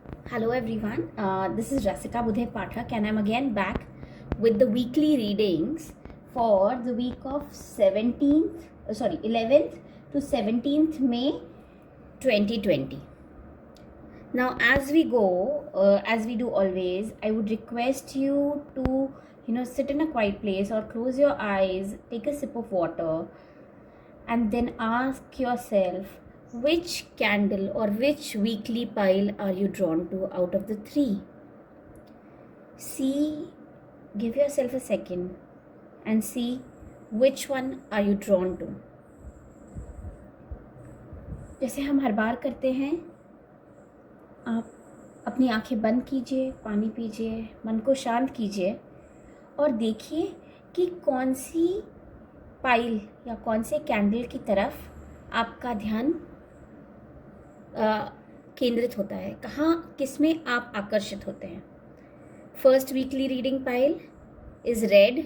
Hello everyone, this is Rasika Budhe Pathak and I'm again back with the weekly readings for the week of 11th to 17th May 2020. Now as we go, as we do always, I would request you to sit in a quiet place or close your eyes, take a sip of water and then ask yourself which candle or which weekly pile are you drawn to out of the three. See, give yourself a second and see which one are you drawn to. जैसे हम हर बार करते हैं, आप अपनी आंखें बंद कीजिए, पानी पीजिए, मन को शांत कीजिए और देखिए कि कौन सी पाइल या कौन से कैंडल की तरफ आपका ध्यान केंद्रित होता है, कहाँ किस में आप आकर्षित होते हैं. First weekly reading pile is red,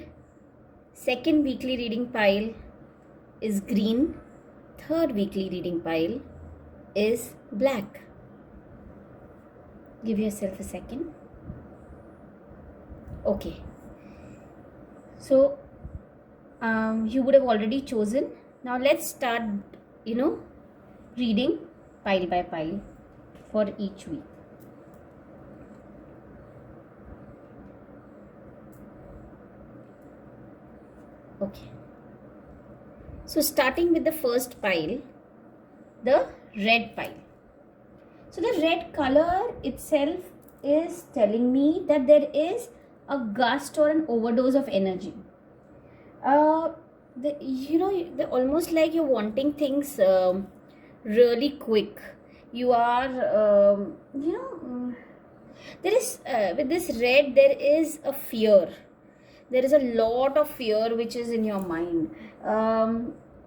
second weekly reading pile is green, third weekly reading pile is black. Give yourself a second. Okay. So you would have already chosen. Now let's start, reading pile by pile for each week. Okay. So starting with the first pile, the red pile. So the red color itself is telling me that there is a gust or an overdose of energy. They're almost like you're wanting things really quick. You are, there is, with this red, there is a fear. There is a lot of fear which is in your mind.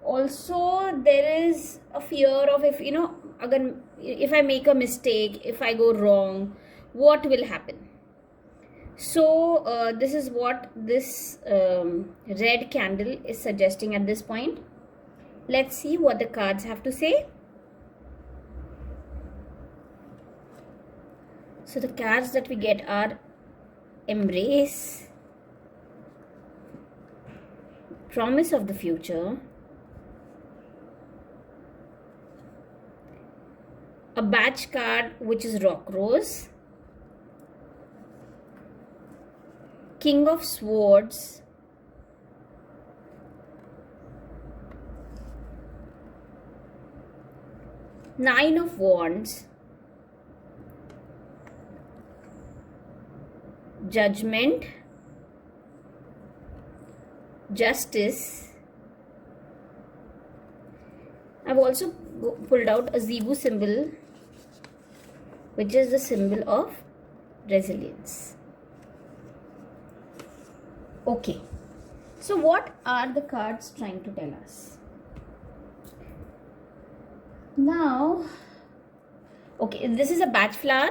Also, there is a fear of if I make a mistake, if I go wrong, what will happen? So this is what this red candle is suggesting at this point. Let's see what the cards have to say. So the cards that we get are Embrace, Promise of the Future, a batch card which is Rock Rose, King of Swords, Nine of Wands, Judgment, Justice. I've also pulled out a Zebu symbol, which is the symbol of resilience. Okay, so what are the cards trying to tell us? Now, okay, this is a batch flower.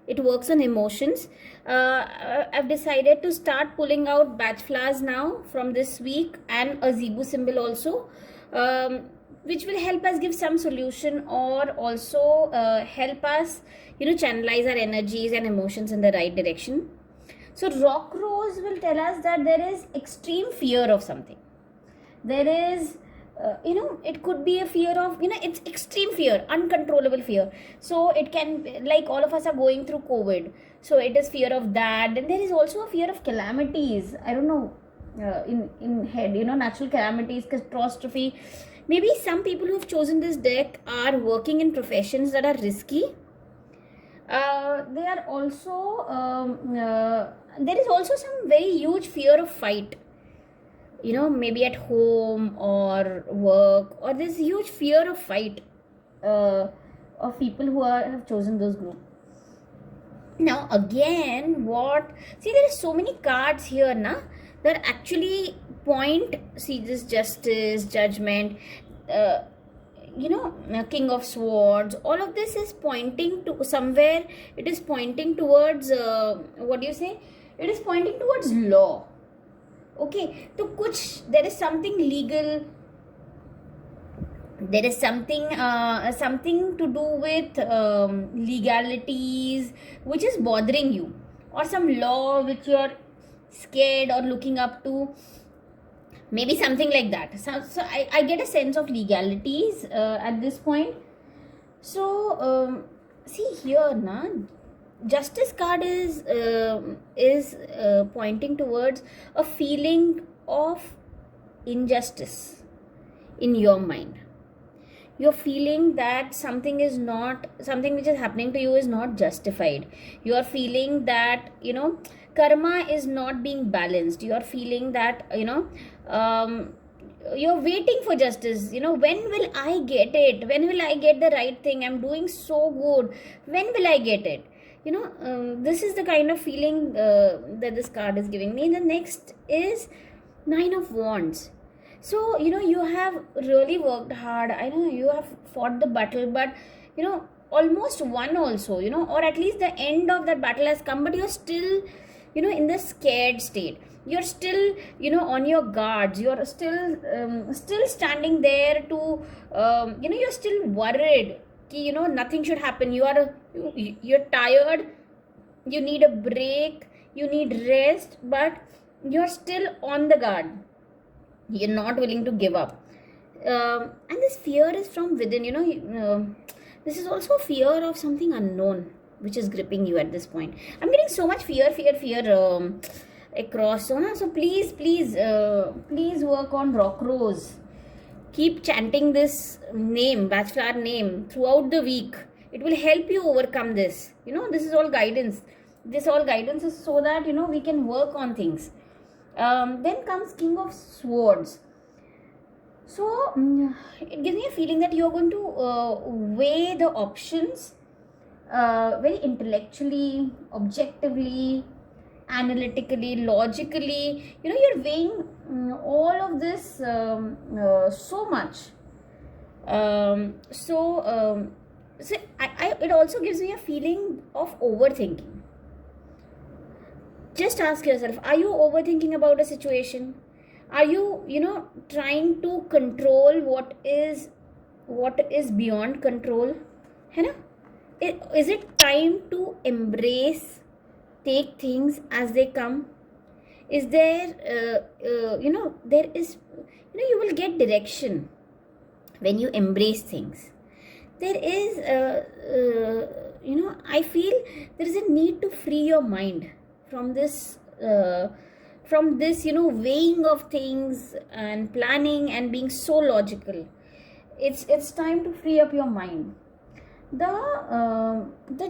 It works on emotions. I've decided to start pulling out batch flowers now from this week and a Zebu symbol also, which will help us give some solution or also help us, channelize our energies and emotions in the right direction. So Rock Rose will tell us that there is extreme fear of something. There is it could be a fear of, it's extreme fear, uncontrollable fear. So it can, like all of us are going through COVID, so it is fear of that. And there is also a fear of calamities. I don't know, in head, natural calamities, catastrophe. Maybe some people who have chosen this deck are working in professions that are risky. They are also there is also some very huge fear of fight, maybe at home or work, or there's huge fear of fight of people who have chosen those group. Now again, there are so many cards here that actually point, see this Justice, Judgment, King of Swords, all of this is pointing to somewhere. It is pointing towards it is pointing towards law. Okay, तो कुछ there is something legal there is something to do with legalities which is bothering you, or some law which you're scared or looking up to, maybe something like that. So I get a sense of legalities at this point. So see here na, justice card is pointing towards a feeling of injustice in your mind. You're feeling that something which is happening to you is not justified. You're feeling that, karma is not being balanced. You're feeling that, you're waiting for justice. When will I get it? When will I get the right thing? I'm doing so good. When will I get it? This is the kind of feeling that this card is giving me. The next is 9 of Wands. So, you have really worked hard. I know you have fought the battle, but, almost won also, or at least the end of that battle has come, but you're still, in the scared state. You're still, on your guards. You're still standing there to, you're still worried. Nothing should happen. You're tired. You need a break. You need rest, but you're still on the guard. You're not willing to give up. And this fear is from within. This is also fear of something unknown which is gripping you at this point. I'm getting so much fear across. So please work on Rock Rose. Keep chanting this name, Batchflower name, throughout the week. It will help you overcome this. This is all guidance. This all guidance is so that, we can work on things. Then comes King of Swords. So it gives me a feeling that you're going to weigh the options very intellectually, objectively, analytically, logically. You're weighing all of this so much. So it also gives me a feeling of overthinking. Just ask yourself, are you overthinking about a situation? Are you, trying to control what is beyond control? Is it time to embrace, take things as they come? Is there, there is, you will get direction when you embrace things. There is, I feel there is a need to free your mind from this weighing of things and planning and being so logical. It's time to free up your mind. The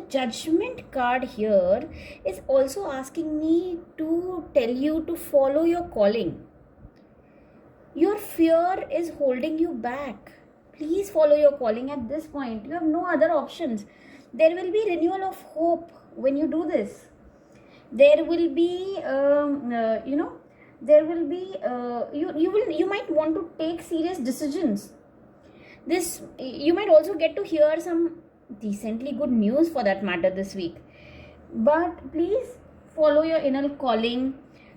Judgment card here is also asking me to tell you to follow your calling. Your fear is holding you back. Please follow your calling at this point. You have no other options. There will be renewal of hope when you do this. There will be, you might want to take serious decisions. You might also get to hear some decently good news for that matter this week. But please follow your inner calling.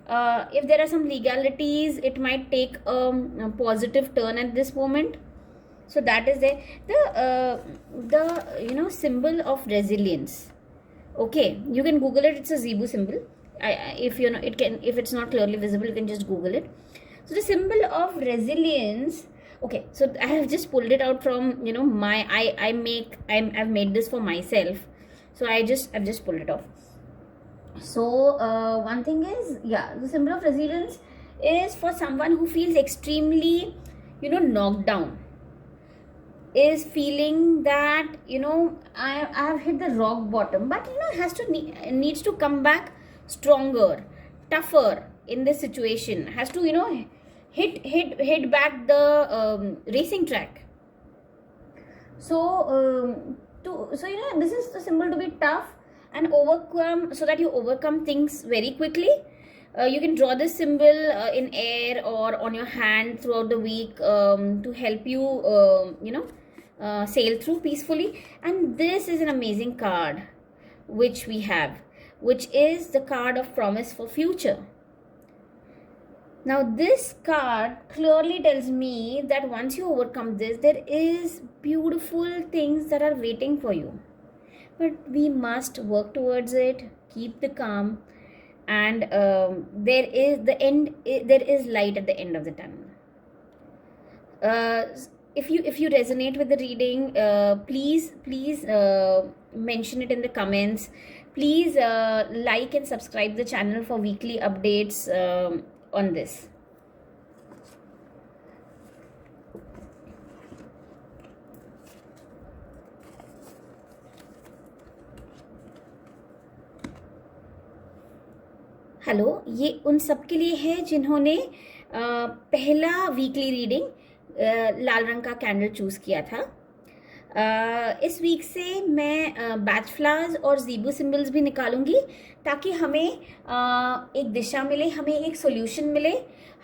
If there are some legalities, it might take a positive turn at this moment. So that is there. The symbol of resilience. Okay, you can Google it. It's a Zebu symbol. If it's not clearly visible, you can just Google it. So the symbol of resilience. Okay, so I have just pulled it out from I've made this for myself. So I've just pulled it off. So one thing is, the symbol of resilience is for someone who feels extremely knocked down. Is feeling that I have hit the rock bottom, but needs to come back stronger, tougher in this situation. Has to hit back the racing track. So this is the symbol to be tough and overcome, so that you overcome things very quickly. You can draw this symbol in air or on your hand throughout the week to help you sail through peacefully. And this is an amazing card which we have, which is the card of promise for future. Now this card clearly tells me that once you overcome this, there is beautiful things that are waiting for you. But we must work towards it, keep the calm, and there is the end. There is light at the end of the tunnel. If you resonate with the reading, please mention it in the comments. Please like and subscribe the channel for weekly updates on this. Hello, ये उन सब के लिए है जिन्होंने पहला weekly reading लाल रंग का कैंडल चूज़ किया था. इस वीक से मैं बैच फ्लावर्स और ज़ीबू सिंबल्स भी निकालूंगी ताकि हमें एक दिशा मिले, हमें एक सॉल्यूशन मिले,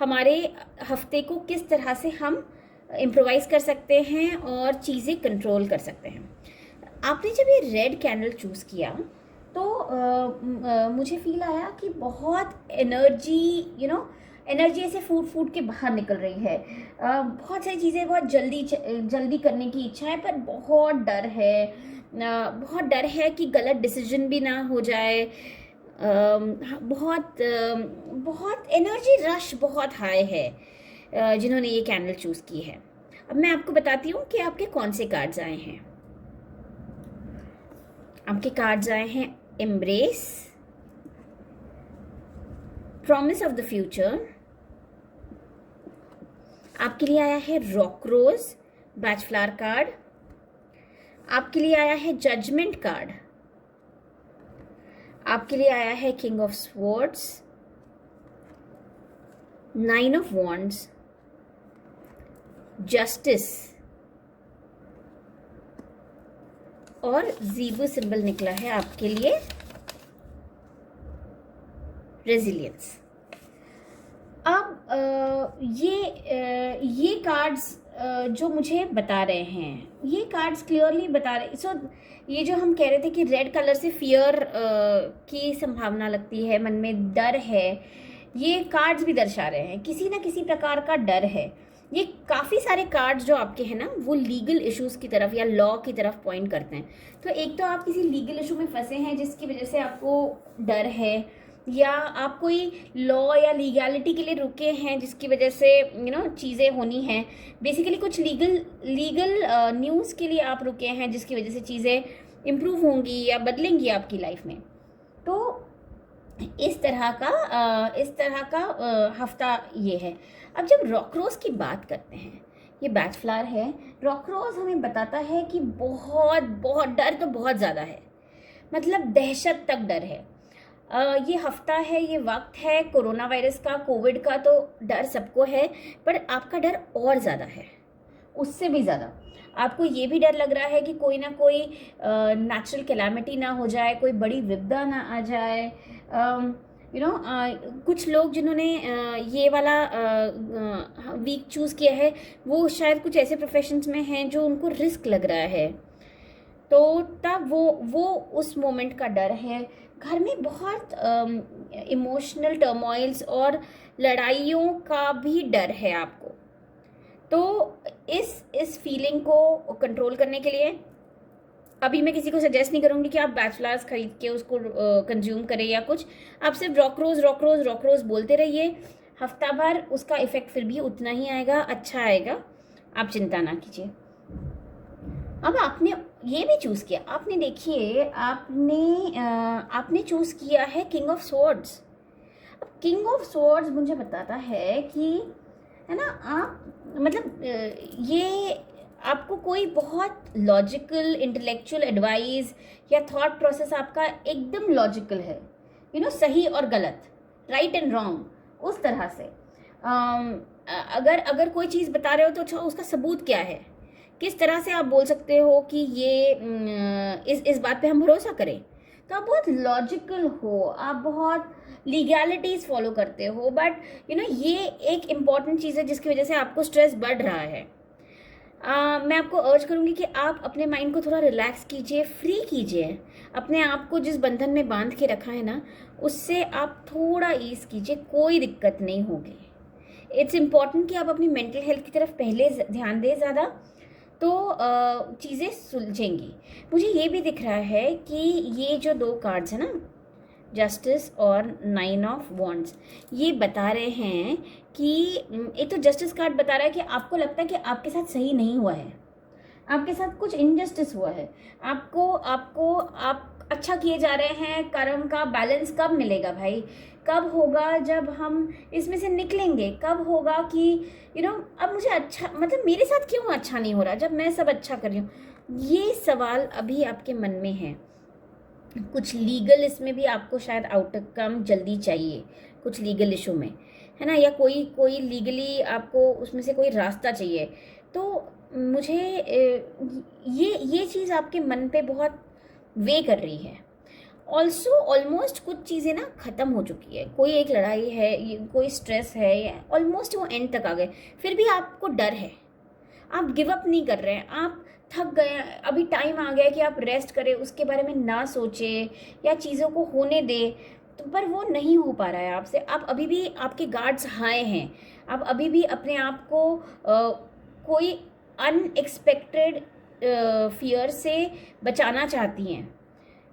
हमारे हफ्ते को किस तरह से हम इम्प्रोवाइज़ कर सकते हैं और चीज़ें कंट्रोल कर सकते हैं. आपने जब ये रेड कैंडल चूज़ किया तो मुझे फील आया कि बहुत एनर्जी एनर्जी ऐसे फूट के बाहर निकल रही है. बहुत सारी चीज़ें बहुत जल्दी करने की इच्छा है, पर बहुत डर है कि गलत डिसीजन भी ना हो जाए. बहुत एनर्जी रश बहुत हाई है जिन्होंने ये कैंडल चूज़ की है. अब मैं आपको बताती हूँ कि आपके कौन से कार्ड्स आए हैं. आपके कार्ड्स आए हैं embrace, promise of the future. आपके लिए आया है रॉक रोज बैच फ्लावर कार्ड. आपके लिए आया है जजमेंट कार्ड. आपके लिए आया है king of swords, nine of wands, justice और ज़ीबू सिंबल निकला है आपके लिए रेजिलियंस. अब ये कार्ड्स जो मुझे बता रहे हैं, ये कार्ड्स क्लियरली बता रहे. ये जो हम कह रहे थे कि रेड कलर से फियर की संभावना लगती है, मन में डर है, ये कार्ड्स भी दर्शा रहे हैं किसी ना किसी प्रकार का डर है. ये काफ़ी सारे कार्ड्स जो आपके हैं ना, वो लीगल इश्यूज़ की तरफ या लॉ की तरफ पॉइंट करते हैं. तो एक तो आप किसी लीगल इशू में फंसे हैं जिसकी वजह से आपको डर है, या आप कोई लॉ या लीगैलिटी के लिए रुके हैं जिसकी वजह से चीज़ें होनी हैं. बेसिकली कुछ लीगल न्यूज़ के लिए आप रुके हैं जिसकी वजह से चीज़ें इम्प्रूव होंगी या बदलेंगी आपकी लाइफ में. तो इस तरह का हफ्ता ये है. अब जब रॉक रोज की बात करते हैं, ये बैच फ्लावर है. रॉक रोज हमें बताता है कि बहुत डर तो बहुत ज़्यादा है, मतलब दहशत तक डर है. ये हफ्ता है, ये वक्त है कोरोना वायरस का, कोविड का. तो डर सबको है, पर आपका डर और ज़्यादा है, उससे भी ज़्यादा. आपको ये भी डर लग रहा है कि कोई ना कोई नेचुरल कैलामिटी ना हो जाए, कोई बड़ी विपदा ना आ जाए. कुछ लोग जिन्होंने ये वाला वीक चूज़ किया है, वो शायद कुछ ऐसे प्रोफेशंस में हैं जो उनको रिस्क लग रहा है. तो तब वो उस मोमेंट का डर है. घर में बहुत इमोशनल टर्मोइल्स और लड़ाइयों का भी डर है आपको. तो इस फीलिंग को कंट्रोल करने के लिए अभी मैं किसी को सजेस्ट नहीं करूँगी कि आप बैच फ्लावर्स खरीद के उसको कंज्यूम करें या कुछ. आप सिर्फ रॉक रोज बोलते रहिए. हफ्ता भर उसका इफ़ेक्ट फिर भी उतना ही आएगा, अच्छा आएगा, आप चिंता ना कीजिए. अब आपने ये भी चूज़ किया. आपने देखिए, आपने चूज़ किया है किंग ऑफ स्वॉर्ड्स. अब किंग ऑफ स्वॉर्ड्स मुझे बताता है कि, है ना, आप मतलब ये आपको कोई बहुत लॉजिकल इंटेलेक्चुअल एडवाइस या थॉट प्रोसेस आपका एकदम लॉजिकल है, सही और गलत, राइट एंड रॉन्ग, उस तरह से. अगर कोई चीज़ बता रहे हो तो अच्छा, उसका सबूत क्या है, किस तरह से आप बोल सकते हो कि ये इस बात पे हम भरोसा करें. तो आप बहुत लॉजिकल हो, आप बहुत लीगैलिटीज़ फॉलो करते हो. बट ये एक इम्पॉर्टेंट चीज़ है जिसकी वजह से आपको स्ट्रेस बढ़ रहा है. मैं आपको अर्ज करूँगी कि आप अपने माइंड को थोड़ा रिलैक्स कीजिए, फ्री कीजिए. अपने आप को जिस बंधन में बांध के रखा है ना, उससे आप थोड़ा ईज कीजिए, कोई दिक्कत नहीं होगी. इट्स इम्पॉर्टेंट कि आप अपनी मेंटल हेल्थ की तरफ पहले ध्यान दें ज़्यादा, तो चीज़ें सुलझेंगी। मुझे ये भी दिख रहा है कि ये जो 2 कार्ड्स हैं ना, जस्टिस और 9 ऑफ वॉन्ड्स, ये बता रहे हैं कि एक तो जस्टिस कार्ड बता रहा है कि आपको लगता है कि आपके साथ सही नहीं हुआ है, आपके साथ कुछ इनजस्टिस हुआ है, आप अच्छा किए जा रहे हैं, कर्म का बैलेंस कब मिलेगा भाई, कब होगा जब हम इसमें से निकलेंगे, कब होगा कि अब मुझे अच्छा, मतलब मेरे साथ क्यों अच्छा नहीं हो रहा जब मैं सब अच्छा कर रही हूँ। ये सवाल अभी आपके मन में है। कुछ लीगल इसमें भी आपको शायद आउटकम जल्दी चाहिए, कुछ लीगल इशू में, है ना, या कोई लीगली आपको उसमें से कोई रास्ता चाहिए। तो मुझे ये चीज़ आपके मन पे बहुत वे कर रही है। ऑल्सो ऑलमोस्ट कुछ चीज़ें ना ख़त्म हो चुकी है, कोई एक लड़ाई है, कोई स्ट्रेस है, या ऑलमोस्ट वो एंड तक आ गए, फिर भी आपको डर है, आप गिव अप नहीं कर रहे हैं, आप थक गए, अभी टाइम आ गया कि आप रेस्ट करें, उसके बारे में ना सोचें या चीज़ों को होने दें, तो पर वो नहीं हो पा रहा है आपसे। आप अभी भी, आपके गार्ड्स हाई हैं, आप अभी भी अपने आप को कोई अनएक्सपेक्टेड फियर से बचाना चाहती हैं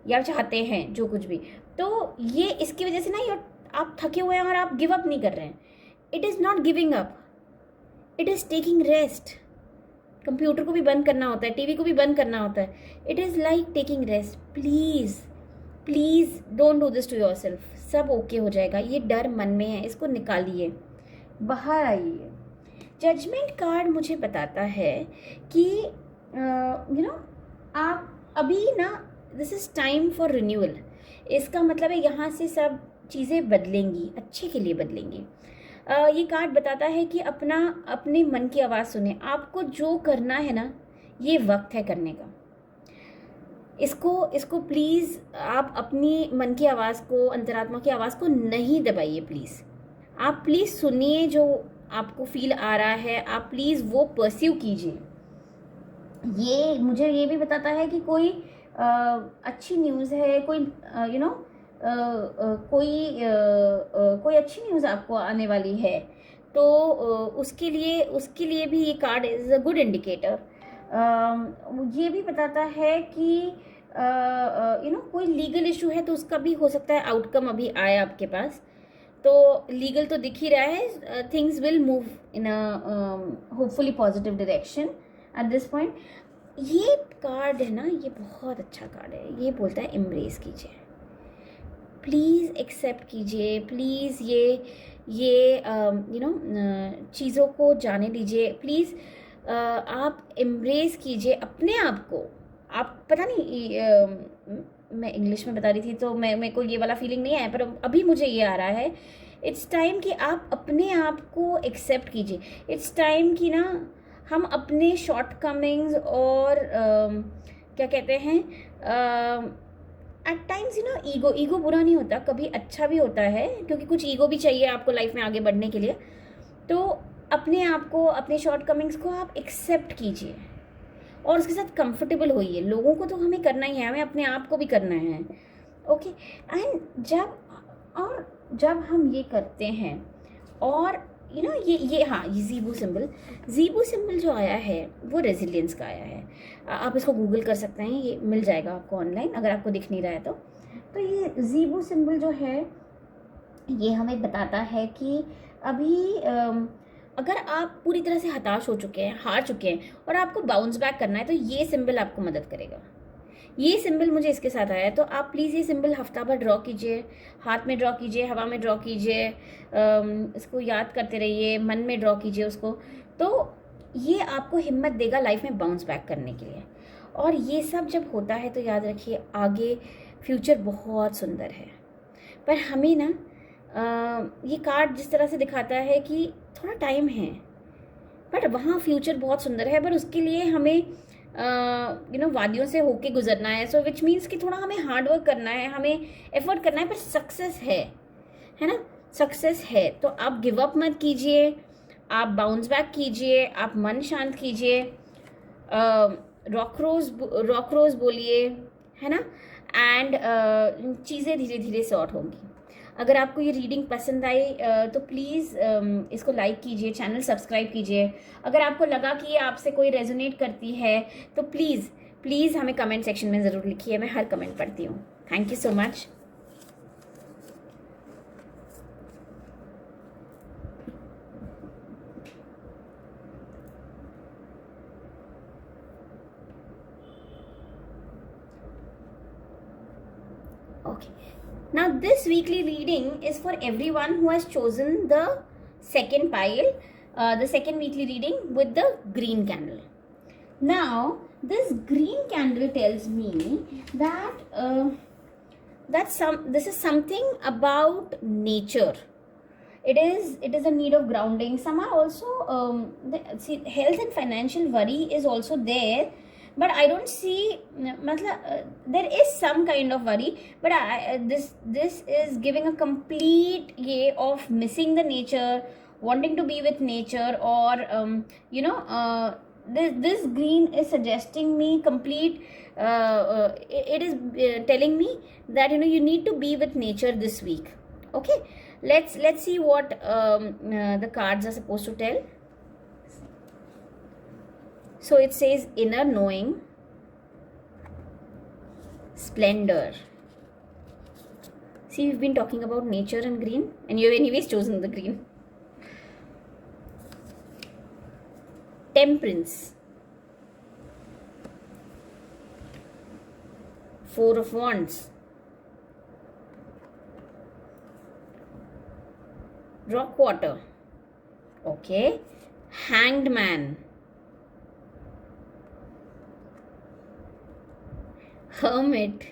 या चाहते हैं, जो कुछ भी। तो ये इसकी वजह से ना आप थके हुए हैं और आप गिव अप नहीं कर रहे हैं। It is not giving up, it is taking rest. Computer को भी बंद करना होता है, टीवी को भी बंद करना होता है। It is like taking rest. Please please don't do this to your self. सब ओके हो जाएगा। ये डर मन में है, इसको निकालिए, बाहर आइए। जजमेंट कार्ड मुझे बताता है कि आप अभी ना, this is time for renewal. इसका मतलब है यहाँ से सब चीज़ें बदलेंगी, अच्छे के लिए बदलेंगी। ये कार्ड बताता है कि अपने मन की आवाज़ सुने। आपको जो करना है ना, ये वक्त है करने का। इसको प्लीज़ आप अपनी मन की आवाज़ को, अंतरात्मा की आवाज़ को नहीं दबाइए। प्लीज़ आप प्लीज़ सुनिए जो आपको फील आ रहा है, आप प्लीज़ वो परस्यू कीजिए। ये मुझे ये भी बताता है कि कोई अच्छी न्यूज़ है, कोई कोई अच्छी न्यूज़ आपको आने वाली है, तो उसके लिए भी ये card is a good indicator. ये भी बताता है कि कोई लीगल इशू है, तो उसका भी हो सकता है आउटकम अभी आए आपके पास। तो लीगल तो दिख ही रहा है, things will move in a hopefully positive direction at this point. ये कार्ड है ना, ये बहुत अच्छा कार्ड है। ये बोलता है एम्ब्रेस कीजिए, प्लीज़ एक्सेप्ट कीजिए, प्लीज़ ये चीज़ों को जाने दीजिए, प्लीज़ आप एम्ब्रेस कीजिए अपने आप को। आप पता नहीं, मैं इंग्लिश में बता रही थी तो मेरे को ये वाला फीलिंग नहीं आया, पर अभी मुझे ये आ रहा है। इट्स टाइम कि आप अपने आप को एक्सेप्ट कीजिए। इट्स टाइम कि ना हम अपने शॉर्टकमिंग्स और क्या कहते हैं, एट टाइम्स ईगो बुरा नहीं होता, कभी अच्छा भी होता है, क्योंकि कुछ ईगो भी चाहिए आपको लाइफ में आगे बढ़ने के लिए। तो अपने आप को, अपने शॉर्टकमिंग्स को आप एक्सेप्ट कीजिए और उसके साथ कंफर्टेबल होइए। लोगों को तो हमें करना ही है, हमें अपने आप को भी करना है। ओके, एंड जब हम ये करते हैं, और ये हाँ, ये ज़ीबू सिंबल जो आया है वो रेजिलियंस का आया है। आप इसको गूगल कर सकते हैं, ये मिल जाएगा आपको ऑनलाइन, अगर आपको दिख नहीं रहा है तो ये ज़ीबू सिंबल जो है, ये हमें बताता है कि अभी अगर आप पूरी तरह से हताश हो चुके हैं, हार चुके हैं, और आपको बाउंस बैक करना है, तो ये सिंबल आपको मदद करेगा। ये सिंबल मुझे इसके साथ आया है, तो आप प्लीज़ ये सिंबल हफ्ता भर ड्रॉ कीजिए, हाथ में ड्रॉ कीजिए, हवा में ड्रॉ कीजिए, इसको याद करते रहिए, मन में ड्रॉ कीजिए उसको। तो ये आपको हिम्मत देगा लाइफ में बाउंस बैक करने के लिए। और ये सब जब होता है तो याद रखिए, आगे फ्यूचर बहुत सुंदर है। पर हमें ना ये कार्ड जिस तरह से दिखाता है कि थोड़ा टाइम है, बट वहाँ फ्यूचर बहुत सुंदर है, पर उसके लिए हमें वादियों से होके गुजरना है। सो विच मीन्स कि थोड़ा हमें हार्ड वर्क करना है, हमें एफर्ट करना है, पर सक्सेस है ना, सक्सेस है। तो आप गिव अप मत कीजिए, आप बाउंस बैक कीजिए, आप मन शांत कीजिए, रॉक रोज बोलिए, है ना, एंड चीज़ें धीरे धीरे सॉर्ट होंगी। अगर आपको ये रीडिंग पसंद आई तो प्लीज़ इसको लाइक कीजिए, चैनल सब्सक्राइब कीजिए. अगर आपको लगा कि ये आपसे कोई रेजोनेट करती है तो प्लीज़ प्लीज़ हमें कमेंट सेक्शन में ज़रूर लिखिए. मैं हर कमेंट पढ़ती हूँ. Thank you so much. Okay. Now this weekly reading is for everyone who has chosen the second pile, the second weekly reading with the green candle. Now this green candle tells me that this is something about nature. It is a need of grounding. Some are also health and financial worry is also there, but I don't see there is some kind of worry, but this is giving a complete way of missing the nature, wanting to be with nature, or this green is suggesting me complete it is telling me that you need to be with nature this week. Okay, let's see what the cards are supposed to tell. So it says inner knowing, splendor. See, we've been talking about nature and green, and you have anyways chosen the green. Temperance. Four of Wands. Rock water. Okay. Hanged man. Hermit.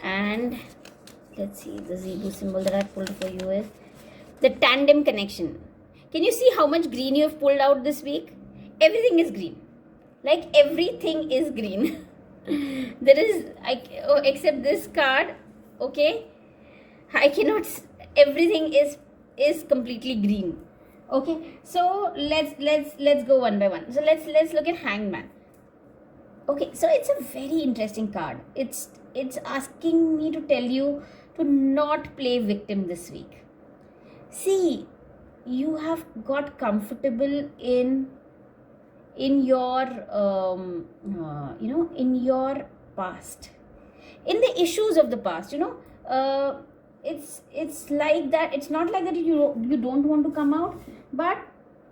And let's see, the Zebu symbol that I pulled for you is the tandem connection. Can you see how much green you have pulled out this week? Everything is green. Like everything is green. There is, except this card, okay? I cannot, everything is completely green. Okay, so let's go one by one. So let's look at Hangman. Okay, so it's a very interesting card. It's asking me to tell you to not play victim this week. See, you have got comfortable in your in your past, in the issues of the past. It's like that. It's not like that you don't want to come out, but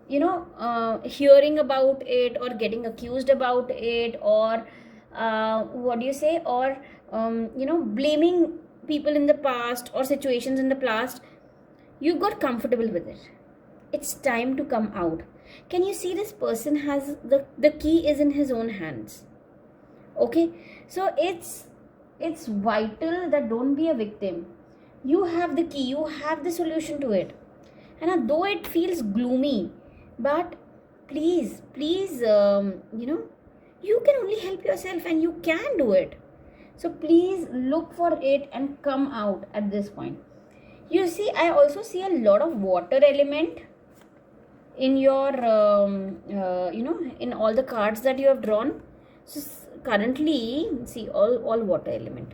hearing about it or getting accused about it, or what do you say, or blaming people in the past or situations in the past, you got comfortable with it. It's time to come out. Can you see this person has the key is in his own hands? Okay, so it's vital that don't be a victim. You have the key, you have the solution to it. And though it feels gloomy, but please, you can only help yourself and you can do it. So please look for it and come out at this point. You see, I also see a lot of water element in your, in all the cards that you have drawn. So currently, see, all water element.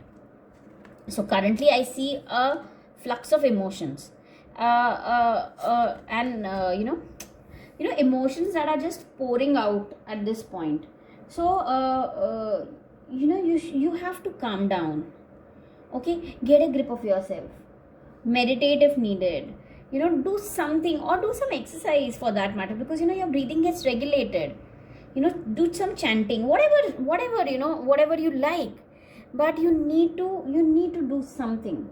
So currently I see a flux of emotions. And emotions that are just pouring out at this point. So you have to calm down. Okay, get a grip of yourself, meditate if needed, do something, or do some exercise for that matter, because your breathing gets regulated. Do some chanting, whatever you like, but you need to do something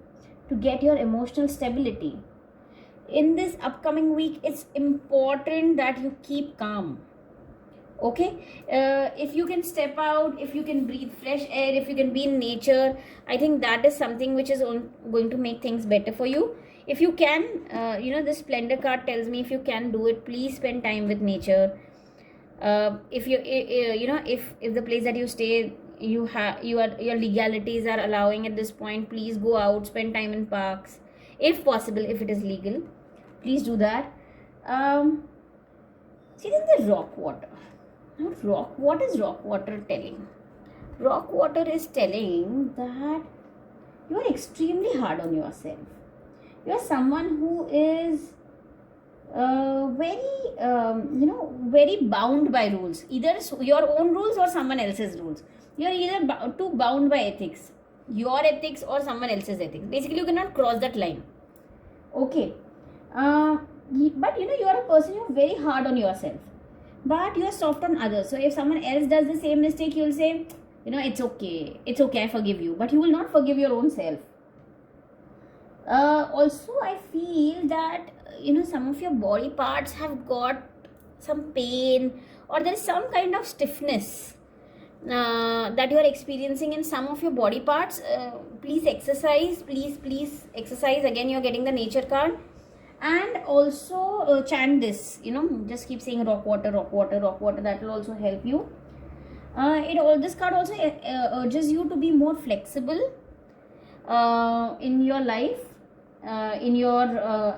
to get your emotional stability. In this upcoming week, it's important that you keep calm. Okay, if you can step out, if you can breathe fresh air, if you can be in nature, I think that is something which is going to make things better for you. If you can, the Splendor card tells me if you can do it, please spend time with nature. If you if the place that you stay, your legalities are allowing at this point, please go out, spend time in parks if possible. If it is legal, please do that. See, then the rock water. What is rock water telling? Rock water is telling that You are extremely hard on yourself. You are someone who is very bound by rules, either your own rules or someone else's rules. You're either too bound by ethics, your ethics or someone else's ethics. Basically, you cannot cross that line. Okay. But you are a person, you're very hard on yourself, but you're soft on others. So if someone else does the same mistake, you'll say, it's okay, I forgive you, but you will not forgive your own self. Also, I feel that some of your body parts have got some pain, or there is some kind of stiffness that you are experiencing in some of your body parts. Please exercise, please exercise. Again, you're getting the nature card. And also chant this, just keep saying rock water, rock water, rock water. That will also help you. This card also urges you to be more flexible in your life, in your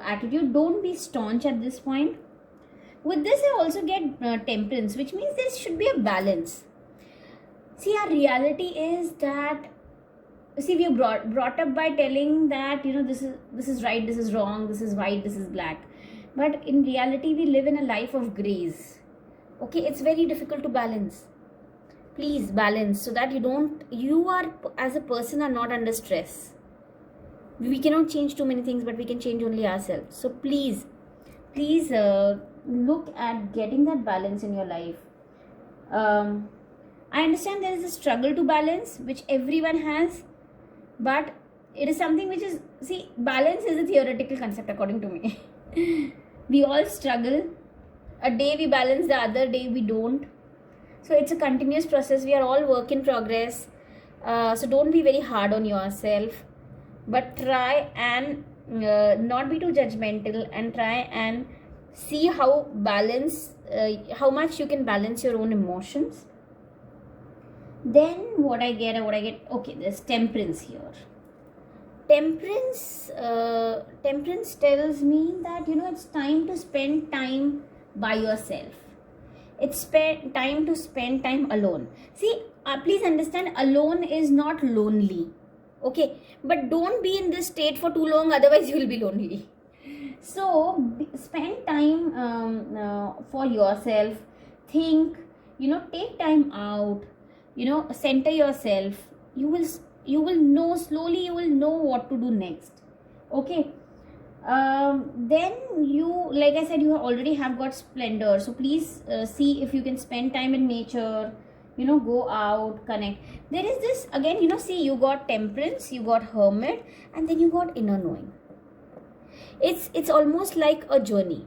attitude. Don't be staunch at this point. With this, I also get temperance, which means there should be a balance. See, our reality is that, we are brought up by telling that this is right, this is wrong, this is white, this is black. But in reality, we live in a life of grays. Okay, it's very difficult to balance. Please balance, so that you are as a person are not under stress. We cannot change too many things, but we can change only ourselves. So please look at getting that balance in your life. I understand there is a struggle to balance, which everyone has, but it is something which is, balance is a theoretical concept according to me. We all struggle. A day we balance, the other day we don't. So it's a continuous process. We are all work in progress. So don't be very hard on yourself, but try and not be too judgmental, and try and see how much you can balance your own emotions. Then what I get, okay, there's temperance here. Temperance tells me that it's time to spend time by yourself. It's time to spend time alone. Please understand, alone is not lonely. Okay, but don't be in this state for too long, otherwise you will be lonely. So spend time for yourself. Think, take time out. Center yourself. You will know, slowly you will know what to do next. Okay. Then like I said, you already have got splendor. So please see if you can spend time in nature, go out, connect. There is this, again, you got temperance, you got hermit, and then you got inner knowing. It's almost like a journey.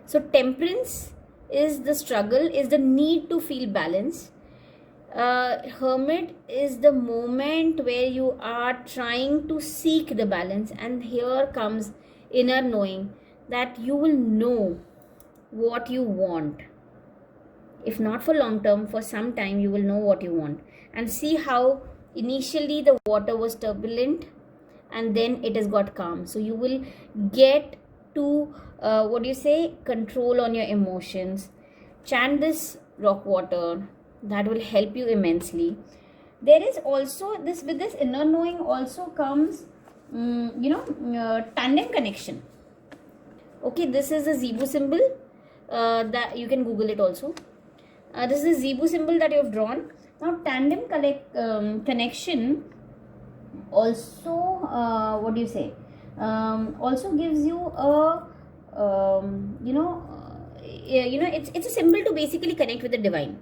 So temperance is the struggle, is the need to feel balance. Hermit is the moment where you are trying to seek the balance, and here comes inner knowing, that you will know what you want. If not for long term, for some time you will know what you want. And see how initially the water was turbulent and then it has got calm. So you will get to control on your emotions. Chant this rock water. That will help you immensely. There is also this, with this inner knowing also comes tandem connection. Okay, this is a Zebu symbol that you can Google it also. This is a Zebu symbol that you have drawn. Now tandem connection also also gives you a it's a symbol to basically connect with the divine.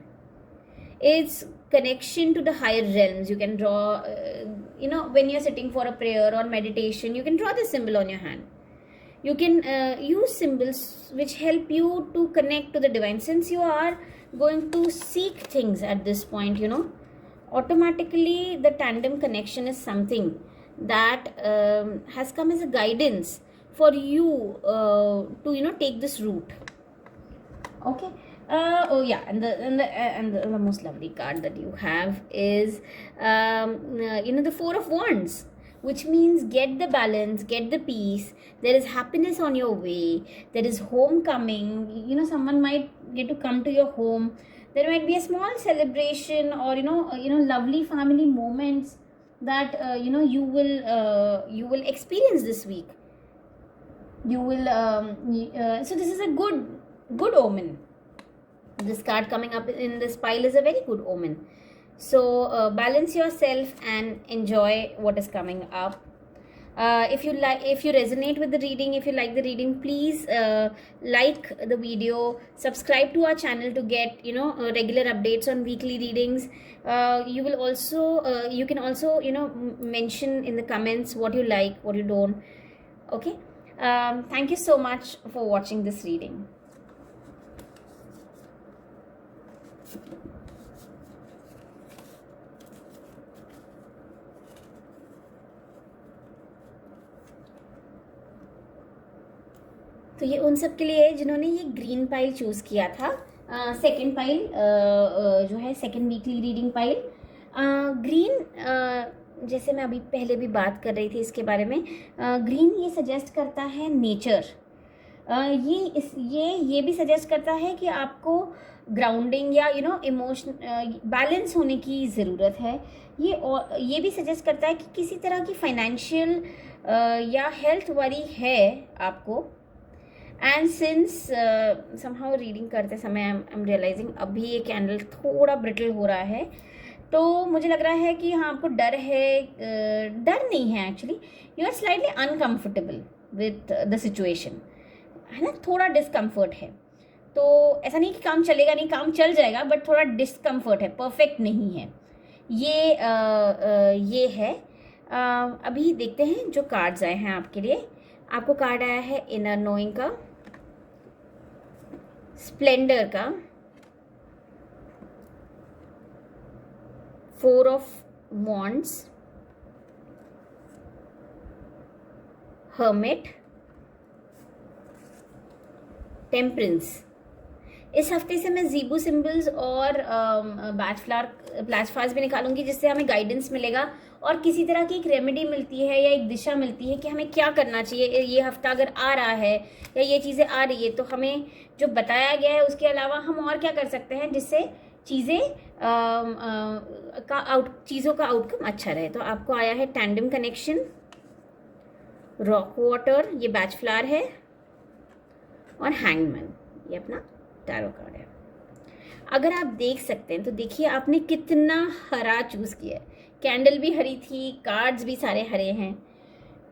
It's connection to the higher realms. You can draw, when you're sitting for a prayer or meditation, you can draw this symbol on your hand. You can use symbols which help you to connect to the divine. Since you are going to seek things at this point, automatically the tandem connection is something that has come as a guidance for you to, take this route. Okay. And the most lovely card that you have is the Four of Wands, which means get the balance, get the peace. There is happiness on your way. There is homecoming. Someone might get to come to your home. There might be a small celebration, or lovely family moments that you will experience this week. You will so this is a good omen. This card coming up in this pile is a very good omen. So balance yourself and enjoy what is coming up. If you resonate with the reading, if you like the reading, please like the video, subscribe to our channel to get regular updates on weekly readings. You can also mention in the comments what you like, what you don't. Okay. Thank you so much for watching this reading. तो ये उन सब के लिए है जिन्होंने ये green pile choose किया था, सेकंड पाइल जो है second weekly reading pile. Green जैसे मैं अभी पहले भी बात कर रही थी इसके बारे में, ग्रीन ये सजेस्ट करता है नेचर। ये भी सजेस्ट करता है कि आपको ग्राउंडिंग या इमोशन बैलेंस होने की ज़रूरत है। ये भी सजेस्ट करता है कि किसी तरह की फाइनेंशियल या हेल्थ वरी है आपको। एंड सिंस समहाउ रीडिंग करते समय आई एम रियलाइजिंग अभी ये कैंडल थोड़ा ब्रिटल हो रहा है, तो मुझे लग रहा है कि हाँ आपको डर है। डर नहीं है actually, you are slightly uncomfortable with the situation, है ना, थोड़ा डिस्कम्फर्ट है। तो ऐसा नहीं कि काम चलेगा नहीं, काम चल जाएगा, बट थोड़ा डिस्कम्फर्ट है, परफेक्ट नहीं है ये है। अभी देखते हैं जो कार्ड्स आए हैं आपके लिए। आपको कार्ड आया है इनर नोइंग का, स्प्लेंडर का, 4 ऑफ वॉन्ड्स, हर्मिट, टेम्परेंस। इस हफ्ते से मैं ज़ीबू सिंबल्स और बैच फ्लावर्स भी निकालूंगी, जिससे हमें गाइडेंस मिलेगा और किसी तरह की एक रेमेडी मिलती है या एक दिशा मिलती है कि हमें क्या करना चाहिए। ये हफ्ता अगर आ रहा है या ये चीज़ें आ रही है तो हमें जो बताया गया है उसके अलावा हम और क्या कर सकते हैं जिससे चीज़ों का आउटकम अच्छा रहे। तो आपको आया है टैंडम कनेक्शन, रॉक वाटर, ये बैच फ्लावर है, और हैंगमैन, ये अपना टैरो कार्ड है। अगर आप देख सकते हैं तो देखिए आपने कितना हरा चूज़ किया है। कैंडल भी हरी थी, कार्ड्स भी सारे हरे हैं।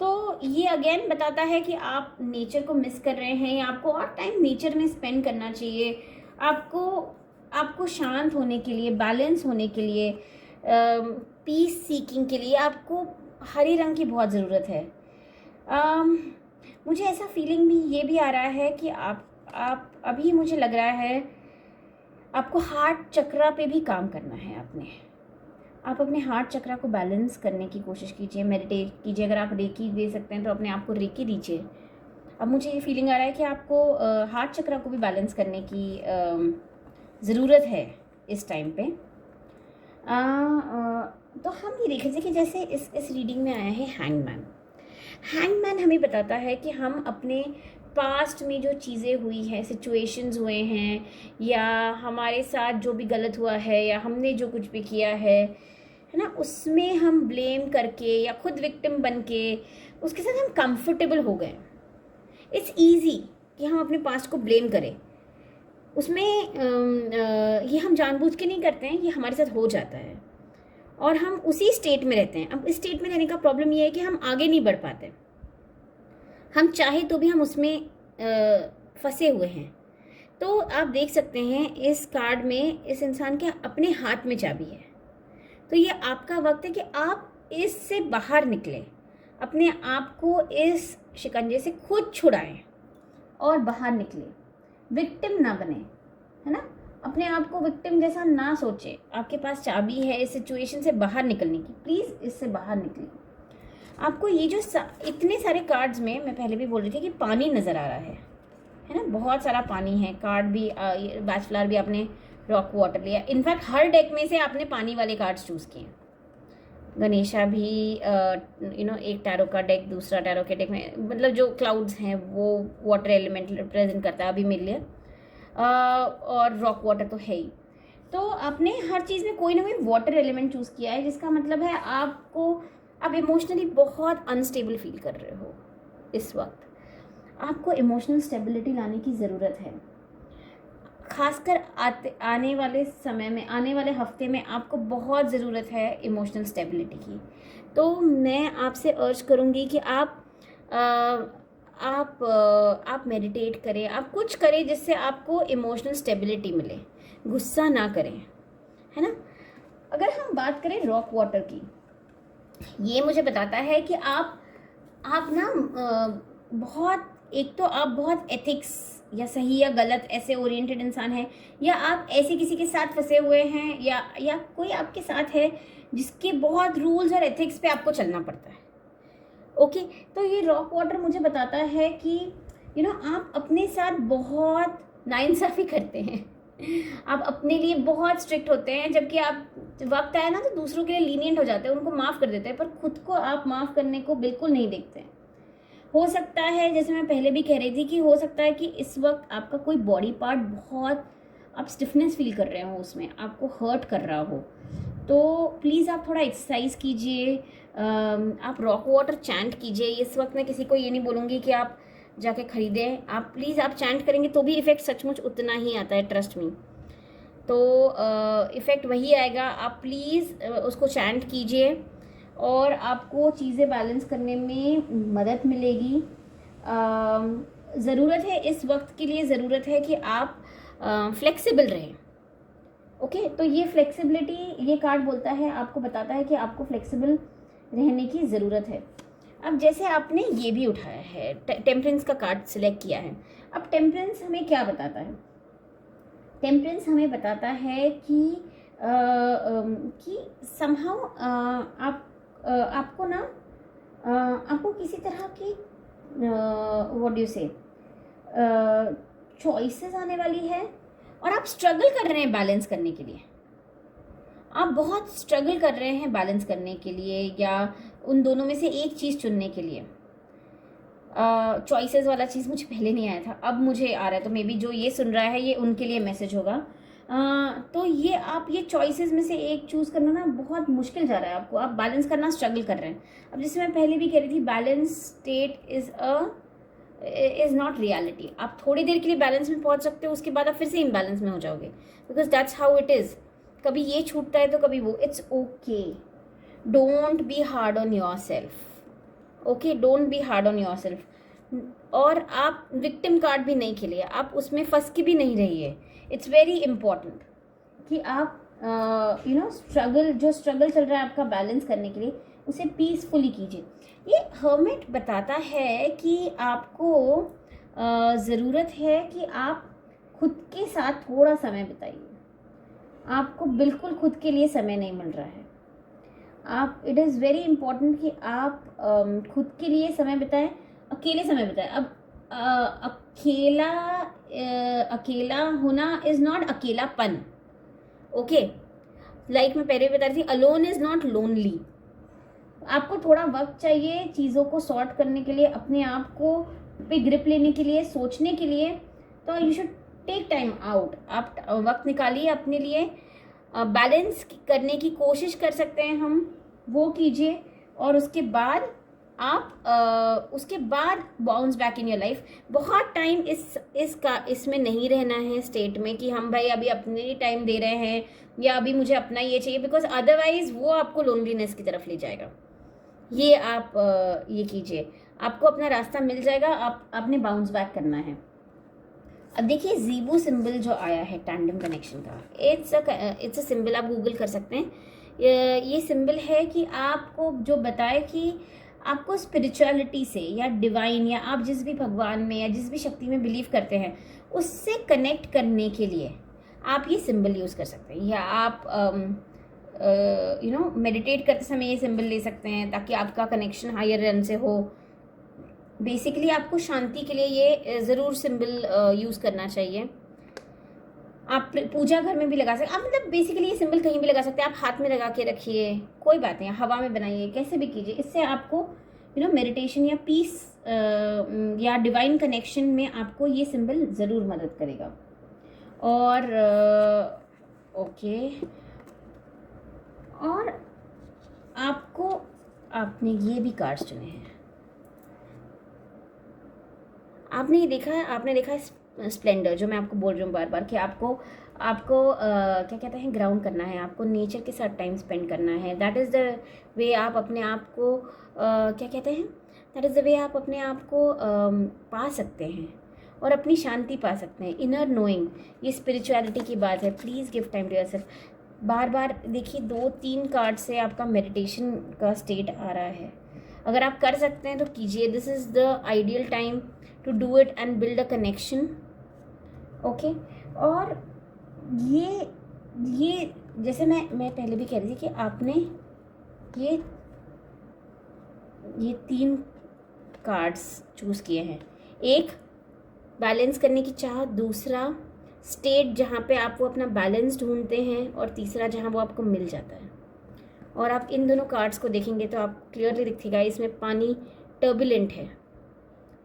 तो ये अगेन बताता है कि आप नेचर को मिस कर रहे हैं, या आपको और टाइम नेचर में स्पेंड करना चाहिए। आपको शांत होने के लिए, बैलेंस होने के लिए, पीस सीकिंग के लिए आपको हरे रंग की बहुत ज़रूरत है। मुझे ऐसा फीलिंग भी ये भी आ रहा है कि आप अभी मुझे लग रहा है आपको हार्ट चक्रा पे भी काम करना है। आप अपने हार्ट चक्रा को बैलेंस करने की कोशिश कीजिए, मेडिटेट कीजिए। अगर आप रेकी दे सकते हैं तो अपने आप को रेकी दीजिए। अब मुझे ये फीलिंग आ रहा है कि आपको हार्ट चक्रा को भी बैलेंस करने की ज़रूरत है इस टाइम पे। तो हम ये देख लीजिए कि जैसे इस रीडिंग में आया है हैंगमैन हमें बताता है कि हम अपने पास्ट में जो चीज़ें हुई हैं, सिचुएशंस हुए हैं, या हमारे साथ जो भी गलत हुआ है, या हमने जो कुछ भी किया है ना, उसमें हम ब्लेम करके या खुद विक्टिम बन के उसके साथ हम कंफर्टेबल हो गए। इट्स ईजी कि हम अपने पास्ट को ब्लेम करें, उसमें ये हम जानबूझ के नहीं करते हैं, ये हमारे साथ हो जाता है और हम उसी स्टेट में रहते हैं। अब इस स्टेट में रहने का प्रॉब्लम ये है कि हम आगे नहीं बढ़ पाते, हम चाहे तो भी हम उसमें फंसे हुए हैं। तो आप देख सकते हैं इस कार्ड में इस इंसान के अपने हाथ में चाबी है। तो ये आपका वक्त है कि आप इससे बाहर निकलें, अपने आप को इस शिकंजे से खुद छुड़ाएं और बाहर निकलें। विक्टिम ना बने, है ना, अपने आप को विक्टिम जैसा ना सोचे। आपके पास चाबी है इस सिचुएशन से बाहर निकलने की, प्लीज़ इससे बाहर निकलिए। आपको ये जो इतने सारे कार्ड्स में, मैं पहले भी बोल रही थी कि पानी नज़र आ रहा है ना, बहुत सारा पानी है। कार्ड भी, बैच फ्लावर भी आपने रॉक वाटर लिया। इनफैक्ट हर डेक में से आपने पानी वाले कार्ड्स चूज़ किए। गणेशा भी एक टैरो का डेक, दूसरा टैरो के डेक में, मतलब जो क्लाउड्स हैं वो वाटर एलिमेंट रिप्रेजेंट करता है अभी मेरे लिए, और रॉक वाटर तो है ही। तो आपने हर चीज़ में कोई ना कोई वाटर एलिमेंट चूज़ किया है, जिसका मतलब है आप इमोशनली बहुत अनस्टेबल फील कर रहे हो इस वक्त। आपको इमोशनल स्टेबिलिटी लाने की ज़रूरत है। खासकर आने वाले समय में, आने वाले हफ्ते में आपको बहुत ज़रूरत है इमोशनल स्टेबिलिटी की। तो मैं आपसे अर्ज करूँगी कि आप मेडिटेट करें, आप कुछ करें जिससे आपको इमोशनल स्टेबिलिटी मिले, गुस्सा ना करें, है ना। अगर हम बात करें रॉक वाटर की, ये मुझे बताता है कि आप ना बहुत, एक तो आप बहुत एथिक्स या सही या गलत ऐसे ओरिएंटेड इंसान हैं, या आप ऐसे किसी के साथ फंसे हुए हैं, या कोई आपके साथ है जिसके बहुत रूल्स और एथिक्स पे आपको चलना पड़ता है। ओके, तो ये रॉक वाटर मुझे बताता है कि आप अपने साथ बहुत नाइंसाफ़ी करते हैं, आप अपने लिए बहुत स्ट्रिक्ट होते हैं, जबकि आप वक्त आया ना तो दूसरों के लिए लीनियंट हो जाते हैं, उनको माफ़ कर देते हैं, पर खुद को आप माफ़ करने को बिल्कुल नहीं देखते हैं। हो सकता है, जैसे मैं पहले भी कह रही थी, कि हो सकता है कि इस वक्त आपका कोई बॉडी पार्ट बहुत, आप स्टिफनेस फील कर रहे हो, उसमें आपको हर्ट कर रहा हो, तो प्लीज़ आप थोड़ा एक्सरसाइज कीजिए, आप रॉक वाटर चैंट कीजिए। इस वक्त मैं किसी को ये नहीं बोलूँगी कि आप जाके ख़रीदें, आप प्लीज़ आप चैंट करेंगे तो भी इफ़ेक्ट सचमुच उतना ही आता है, ट्रस्ट मी। तो इफ़ेक्ट वही आएगा। आप प्लीज़ उसको चैंट कीजिए और आपको चीज़ें बैलेंस करने में मदद मिलेगी। ज़रूरत है, इस वक्त के लिए ज़रूरत है कि आप फ्लेक्सिबल रहें। ओके, तो ये फ्लेक्सिबिलिटी, ये कार्ड बोलता है, आपको बताता है कि आपको फ्लेक्सिबल रहने की ज़रूरत है। अब जैसे आपने ये भी उठाया है, टेम्परेंस का कार्ड सिलेक्ट किया है। अब टेम्परेंस हमें क्या बताता है? टेम्परेंस हमें बताता है कि समहाउ आपको ना आपको किसी तरह की व्हाट डू यू से चॉइसेस आने वाली है, और आप स्ट्रगल कर रहे हैं बैलेंस करने के लिए। आप बहुत स्ट्रगल कर रहे हैं बैलेंस करने के लिए, या उन दोनों में से एक चीज़ चुनने के लिए। चॉइसेस वाला चीज़ मुझे पहले नहीं आया था, अब मुझे आ रहा है, तो मे बी जो ये सुन रहा है ये उनके लिए मैसेज होगा। तो ये आप ये चॉइसेस में से एक चूज़ करना ना बहुत मुश्किल जा रहा है आपको, आप बैलेंस करना स्ट्रगल कर रहे हैं। अब जैसे मैं पहले भी कह रही थी, balance state is not reality. आप थोड़ी देर के लिए बैलेंस में पहुंच सकते हो, उसके बाद आप फिर से इम्बैलेंस में हो जाओगे, because that's how it is. कभी ये छूटता है तो कभी वो। It's okay, don't B hard on your self. Okay, don't B hard on your self. और आप विक्टिम कार्ड भी नहीं खेलिए, आप उसमें फंस के भी नहीं रहिए। इट्स वेरी इम्पॉर्टेंट कि आप जो स्ट्रगल चल रहा है आपका बैलेंस करने के लिए, उसे पीसफुली कीजिए। ये हर्मिट बताता है कि आपको ज़रूरत है कि आप खुद के साथ थोड़ा समय बिताइए। आपको बिल्कुल खुद के लिए समय नहीं मिल रहा है। इट इज़ वेरी इम्पॉर्टेंट कि आप खुद के लिए समय बिताएं, अकेले समय बिताएं। अब अकेला होना इज़ नॉट अकेलापन। ओके, लाइक मैं पहले बता रही थी, अलोन इज़ नॉट लोनली। आपको थोड़ा वक्त चाहिए चीज़ों को सॉर्ट करने के लिए, अपने आप को पे ग्रिप लेने के लिए, सोचने के लिए। तो you should take time out. आप वक्त निकालिए अपने लिए, बैलेंस करने की कोशिश कर सकते हैं हम, वो कीजिए, और उसके बाद उसके बाद bounce back in your life. बहुत टाइम इसमें नहीं रहना है स्टेट में कि हम भाई अभी अपने टाइम दे रहे हैं, या अभी मुझे अपना ये चाहिए, बिकॉज अदरवाइज वो आपको लोनलीनेस की तरफ ले जाएगा। ये आप ये कीजिए, आपको अपना रास्ता मिल जाएगा। आपने बाउंस बैक करना है। अब देखिए, ज़ीबू सिंबल जो आया है टैंडम कनेक्शन का, इट्स अ सिंबल, आप गूगल कर सकते हैं। ये सिंबल है कि आपको जो बताए कि आपको स्पिरिचुअलिटी से, या डिवाइन, या आप जिस भी भगवान में या जिस भी शक्ति में बिलीव करते हैं, उससे कनेक्ट करने के लिए आप ये सिंबल यूज़ कर सकते हैं। या आप मेडिटेट करते समय ये सिंबल ले सकते हैं, ताकि आपका कनेक्शन हायर रेम से हो। बेसिकली आपको शांति के लिए ये ज़रूर सिंबल यूज़ करना चाहिए। आप पूजा घर में भी लगा सकते, आप मतलब बेसिकली ये सिंबल कहीं भी लगा सकते हैं। आप हाथ में लगा के रखिए, कोई बात नहीं, हवा में बनाइए, कैसे भी कीजिए। इससे आपको मेडिटेशन या पीस या डिवाइन कनेक्शन में आपको ये सिंबल ज़रूर मदद करेगा। और ओके, और आपने ये भी कार्ड्स चुने हैं। आपने देखा है स्प्लेंडर, जो मैं आपको बोल रही हूँ बार बार कि आपको क्या कहते हैं, ग्राउंड करना है, आपको नेचर के साथ टाइम स्पेंड करना है। दैट इज़ द वे आप अपने आप को क्या कहते हैं, दैट इज़ द वे आप अपने आप को पा सकते हैं और अपनी शांति पा सकते हैं। इनर नोइंग, ये स्पिरिचुअलिटी की बात है। Please give time to yourself. बार बार देखिए, 2-3 कार्ड से आपका मेडिटेशन का स्टेट आ रहा है। अगर आप कर सकते हैं तो कीजिए। This is the ideal time to do it and build a connection. Okay, और ये जैसे मैं पहले भी कह रही थी कि आपने ये 3 कार्ड्स चूज़ किए हैं। एक, बैलेंस करने की चाह, दूसरा स्टेट जहाँ पे आप वो अपना बैलेंस ढूंढते हैं, और तीसरा जहाँ वो आपको मिल जाता है। और आप इन दोनों कार्ड्स को देखेंगे तो आप क्लियरली दिखेगा, इसमें पानी टर्बुलेंट है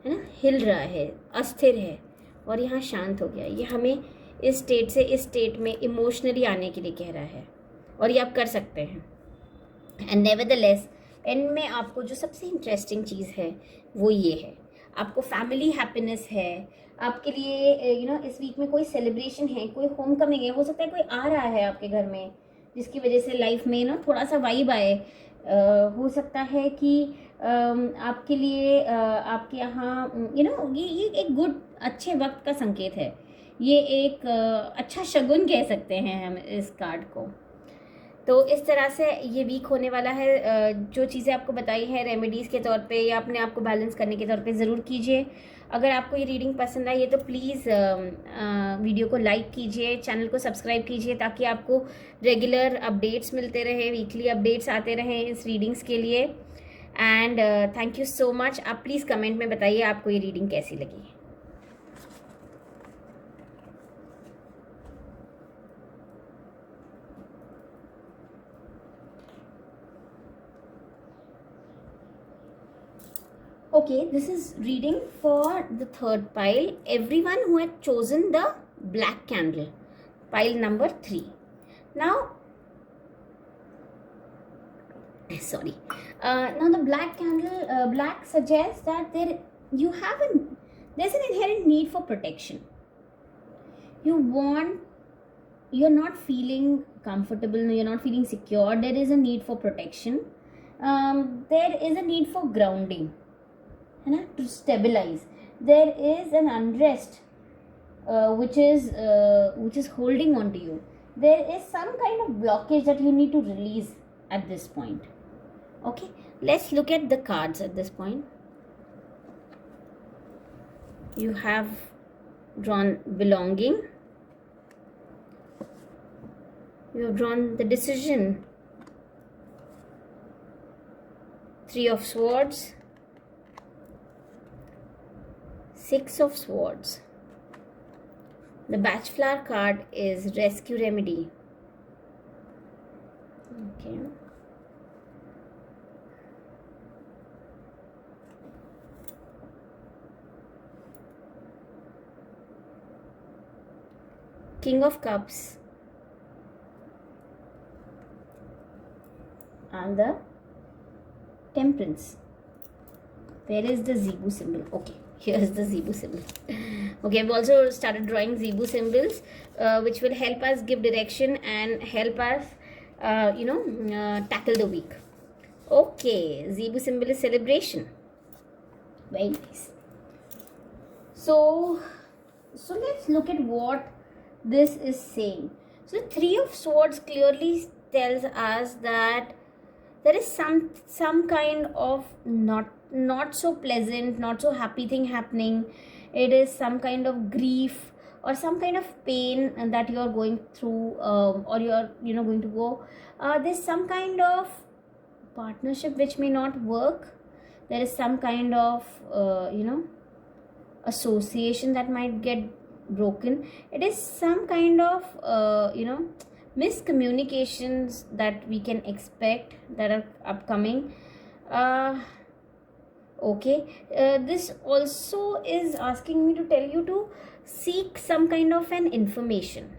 ना, हिल रहा है, अस्थिर है, और यहाँ शांत हो गया। ये हमें इस स्टेट से इस स्टेट में इमोशनली आने के लिए कह रहा है, और ये आप कर सकते हैं। एंड नेवरदलेस, एंड में आपको जो सबसे इंटरेस्टिंग चीज़ है वो ये है, आपको फैमिली हैप्पीनेस है। आपके लिए इस वीक में कोई सेलिब्रेशन है, कोई होम कमिंग है, हो सकता है कोई आ रहा है आपके घर में, जिसकी वजह से लाइफ में थोड़ा सा वाइब आए। हो सकता है कि आपके लिए आपके यहाँ ये एक गुड, अच्छे वक्त का संकेत है। ये एक अच्छा शगुन कह सकते हैं हम इस कार्ड को। तो इस तरह से ये वीक होने वाला है। जो चीज़ें आपको बताई हैं रेमेडीज़ के तौर पे या अपने आप को बैलेंस करने के तौर पे ज़रूर कीजिए। अगर आपको ये रीडिंग पसंद आई है तो प्लीज़ वीडियो को लाइक कीजिए, चैनल को सब्सक्राइब कीजिए, ताकि आपको रेगुलर अपडेट्स मिलते रहे, वीकली अपडेट्स आते रहें इस रीडिंग्स के लिए। And thank you so much. आप प्लीज़ कमेंट में बताइए आपको ये रीडिंग कैसी लगी। Okay, this is reading for the third pile. Everyone who had chosen the black candle, pile number 3. Now, sorry. Now the black candle, black suggests that there's an inherent need for protection. You're not feeling comfortable, you're not feeling secure. There is a need for protection. There is a need for grounding, to stabilize. There is an unrest which is holding on to you. There is some kind of blockage that you need to release at this point. Okay, let's look at the cards at this point. You have drawn belonging. You have drawn the decision. 3 of Swords. 6 of Swords. The Bachelor card is Rescue Remedy. Okay. King of Cups. And the Temperance. Where is the Zebu symbol? Okay. Here's the Zebu symbol. Okay, I've also started drawing Zebu symbols, which will help us give direction and help us, tackle the week. Okay, Zebu symbol is celebration. Very nice. So let's look at what this is saying. So the 3 of Swords clearly tells us that there is some kind of not so pleasant, not so happy thing happening. It is some kind of grief or some kind of pain that you are going through, or you are going to go. There's some kind of partnership which may not work. There is some kind of association that might get broken. It is some kind of miscommunications that we can expect that are upcoming. Okay, this also is asking me to tell you to seek some kind of an information.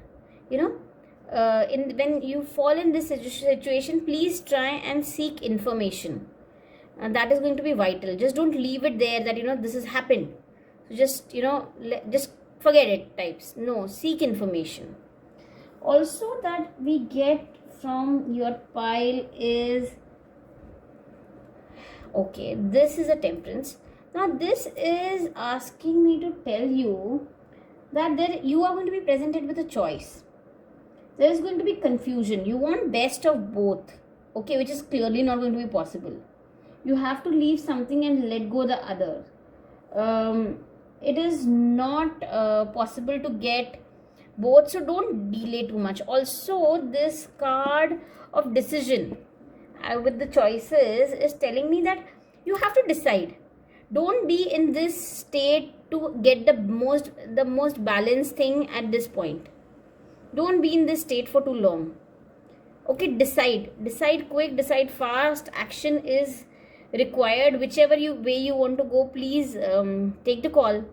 when you fall in this situation, please try and seek information. And that is going to be vital. Just don't leave it there that this has happened, so just just forget it types. No, seek information. Also, that we get from your pile is, okay, this is a Temperance. Now this is asking me to tell you that you are going to be presented with a choice. There is going to be confusion. You want best of both, okay, which is clearly not going to be possible. You have to leave something and let go the other. It is not possible to get both, so don't delay too much. Also, this card of decision with the choices is telling me that you have to decide. Don't be in this state to get the most balanced thing at this point. Don't be in this state for too long. Okay, decide quick, decide fast. Action is required. Whichever way you want to go, please take the call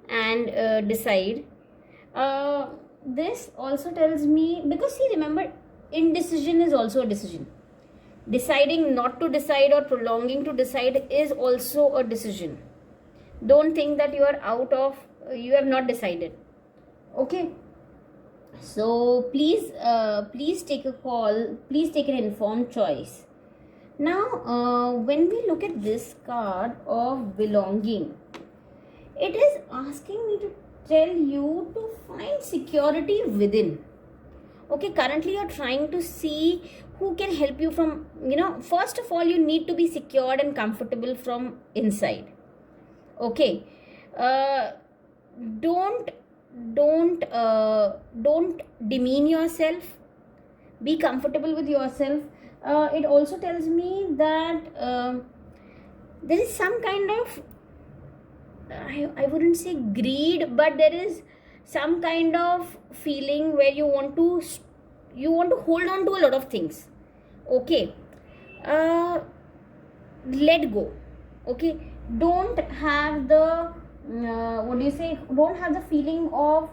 and decide. This also tells me, because see, remember, indecision is also a decision. Deciding not to decide or prolonging to decide is also a decision. Don't think that you have not decided. Okay, so please take a call, please take an informed choice. Now when we look at this card of belonging, it is asking me to tell you to find security within. Okay, currently you're trying to see who can help you from, first of all, you need to be secured and comfortable from inside. Okay, don't demean yourself. Be comfortable with yourself. It also tells me that there is some kind of, I wouldn't say greed, but there is some kind of feeling where you want to hold on to a lot of things. Okay, let go. Okay, don't have the don't have the feeling of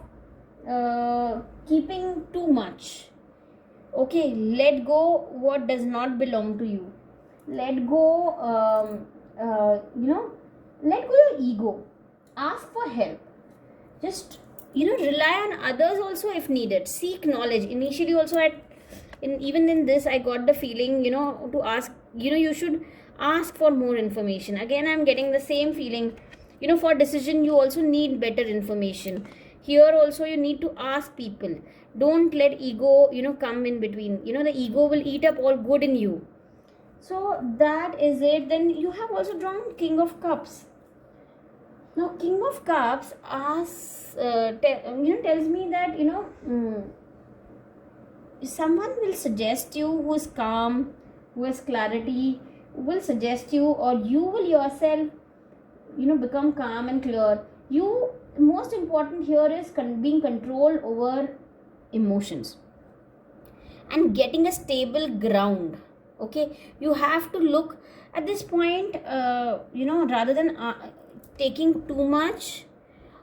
keeping too much. Okay, let go what does not belong to you. Let go let go your ego. Ask for help. Just rely on others also if needed. Seek knowledge. Initially also even in this I got the feeling to ask, you should ask for more information. Again, I'm getting the same feeling. For decision you also need better information. Here also you need to ask people. Don't let ego come in between. The ego will eat up all good in you. So that is it. Then you have also drawn King of Cups. Now King of Cups asks tells me that someone will suggest you who is calm, who has clarity, will suggest you, or you will yourself become calm and clear. Most important here is being control over emotions and getting a stable ground. Okay, you have to look at this point, rather than taking too much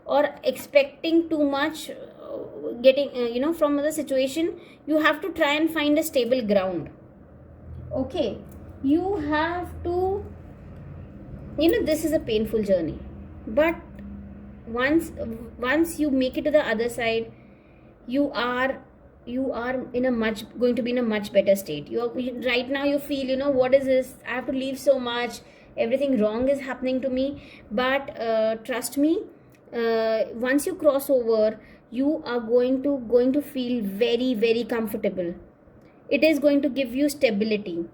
or expecting too much, getting from the situation. You have to try and find a stable ground. Okay, you have to, this is a painful journey, but once you make it to the other side, you are going to be in a much better state. Right now you feel, what is this, I have to leave so much, everything wrong is happening to me. But trust me, once you cross over, you are going to feel very, very comfortable. It is going to give you stability.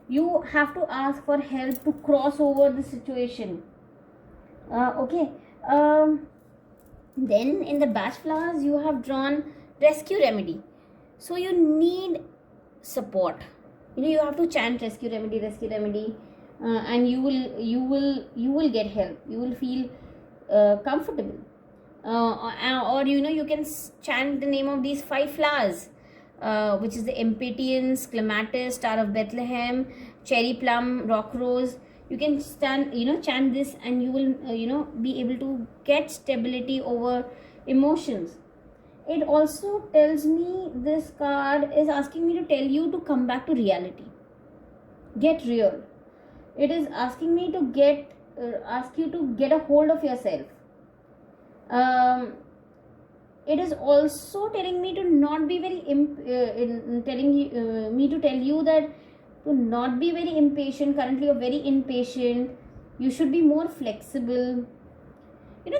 You have to ask for help to cross over the situation. Okay, then in the batch flowers you have drawn rescue remedy. So you need support. You have to chant rescue remedy, and you will get help. You will feel comfortable. Or you can chant the name of these 5 flowers, which is the Empyreans, Clematis, Star of Bethlehem, Cherry Plum, Rock Rose. You can chant this, and you will be able to get stability over emotions. it also tells me, this card is asking me to tell you to come back to reality, get real. It is asking me to ask you to get a hold of yourself. It is also telling me to not be very me to tell you that to not be very impatient. Currently you're very impatient. You should be more flexible.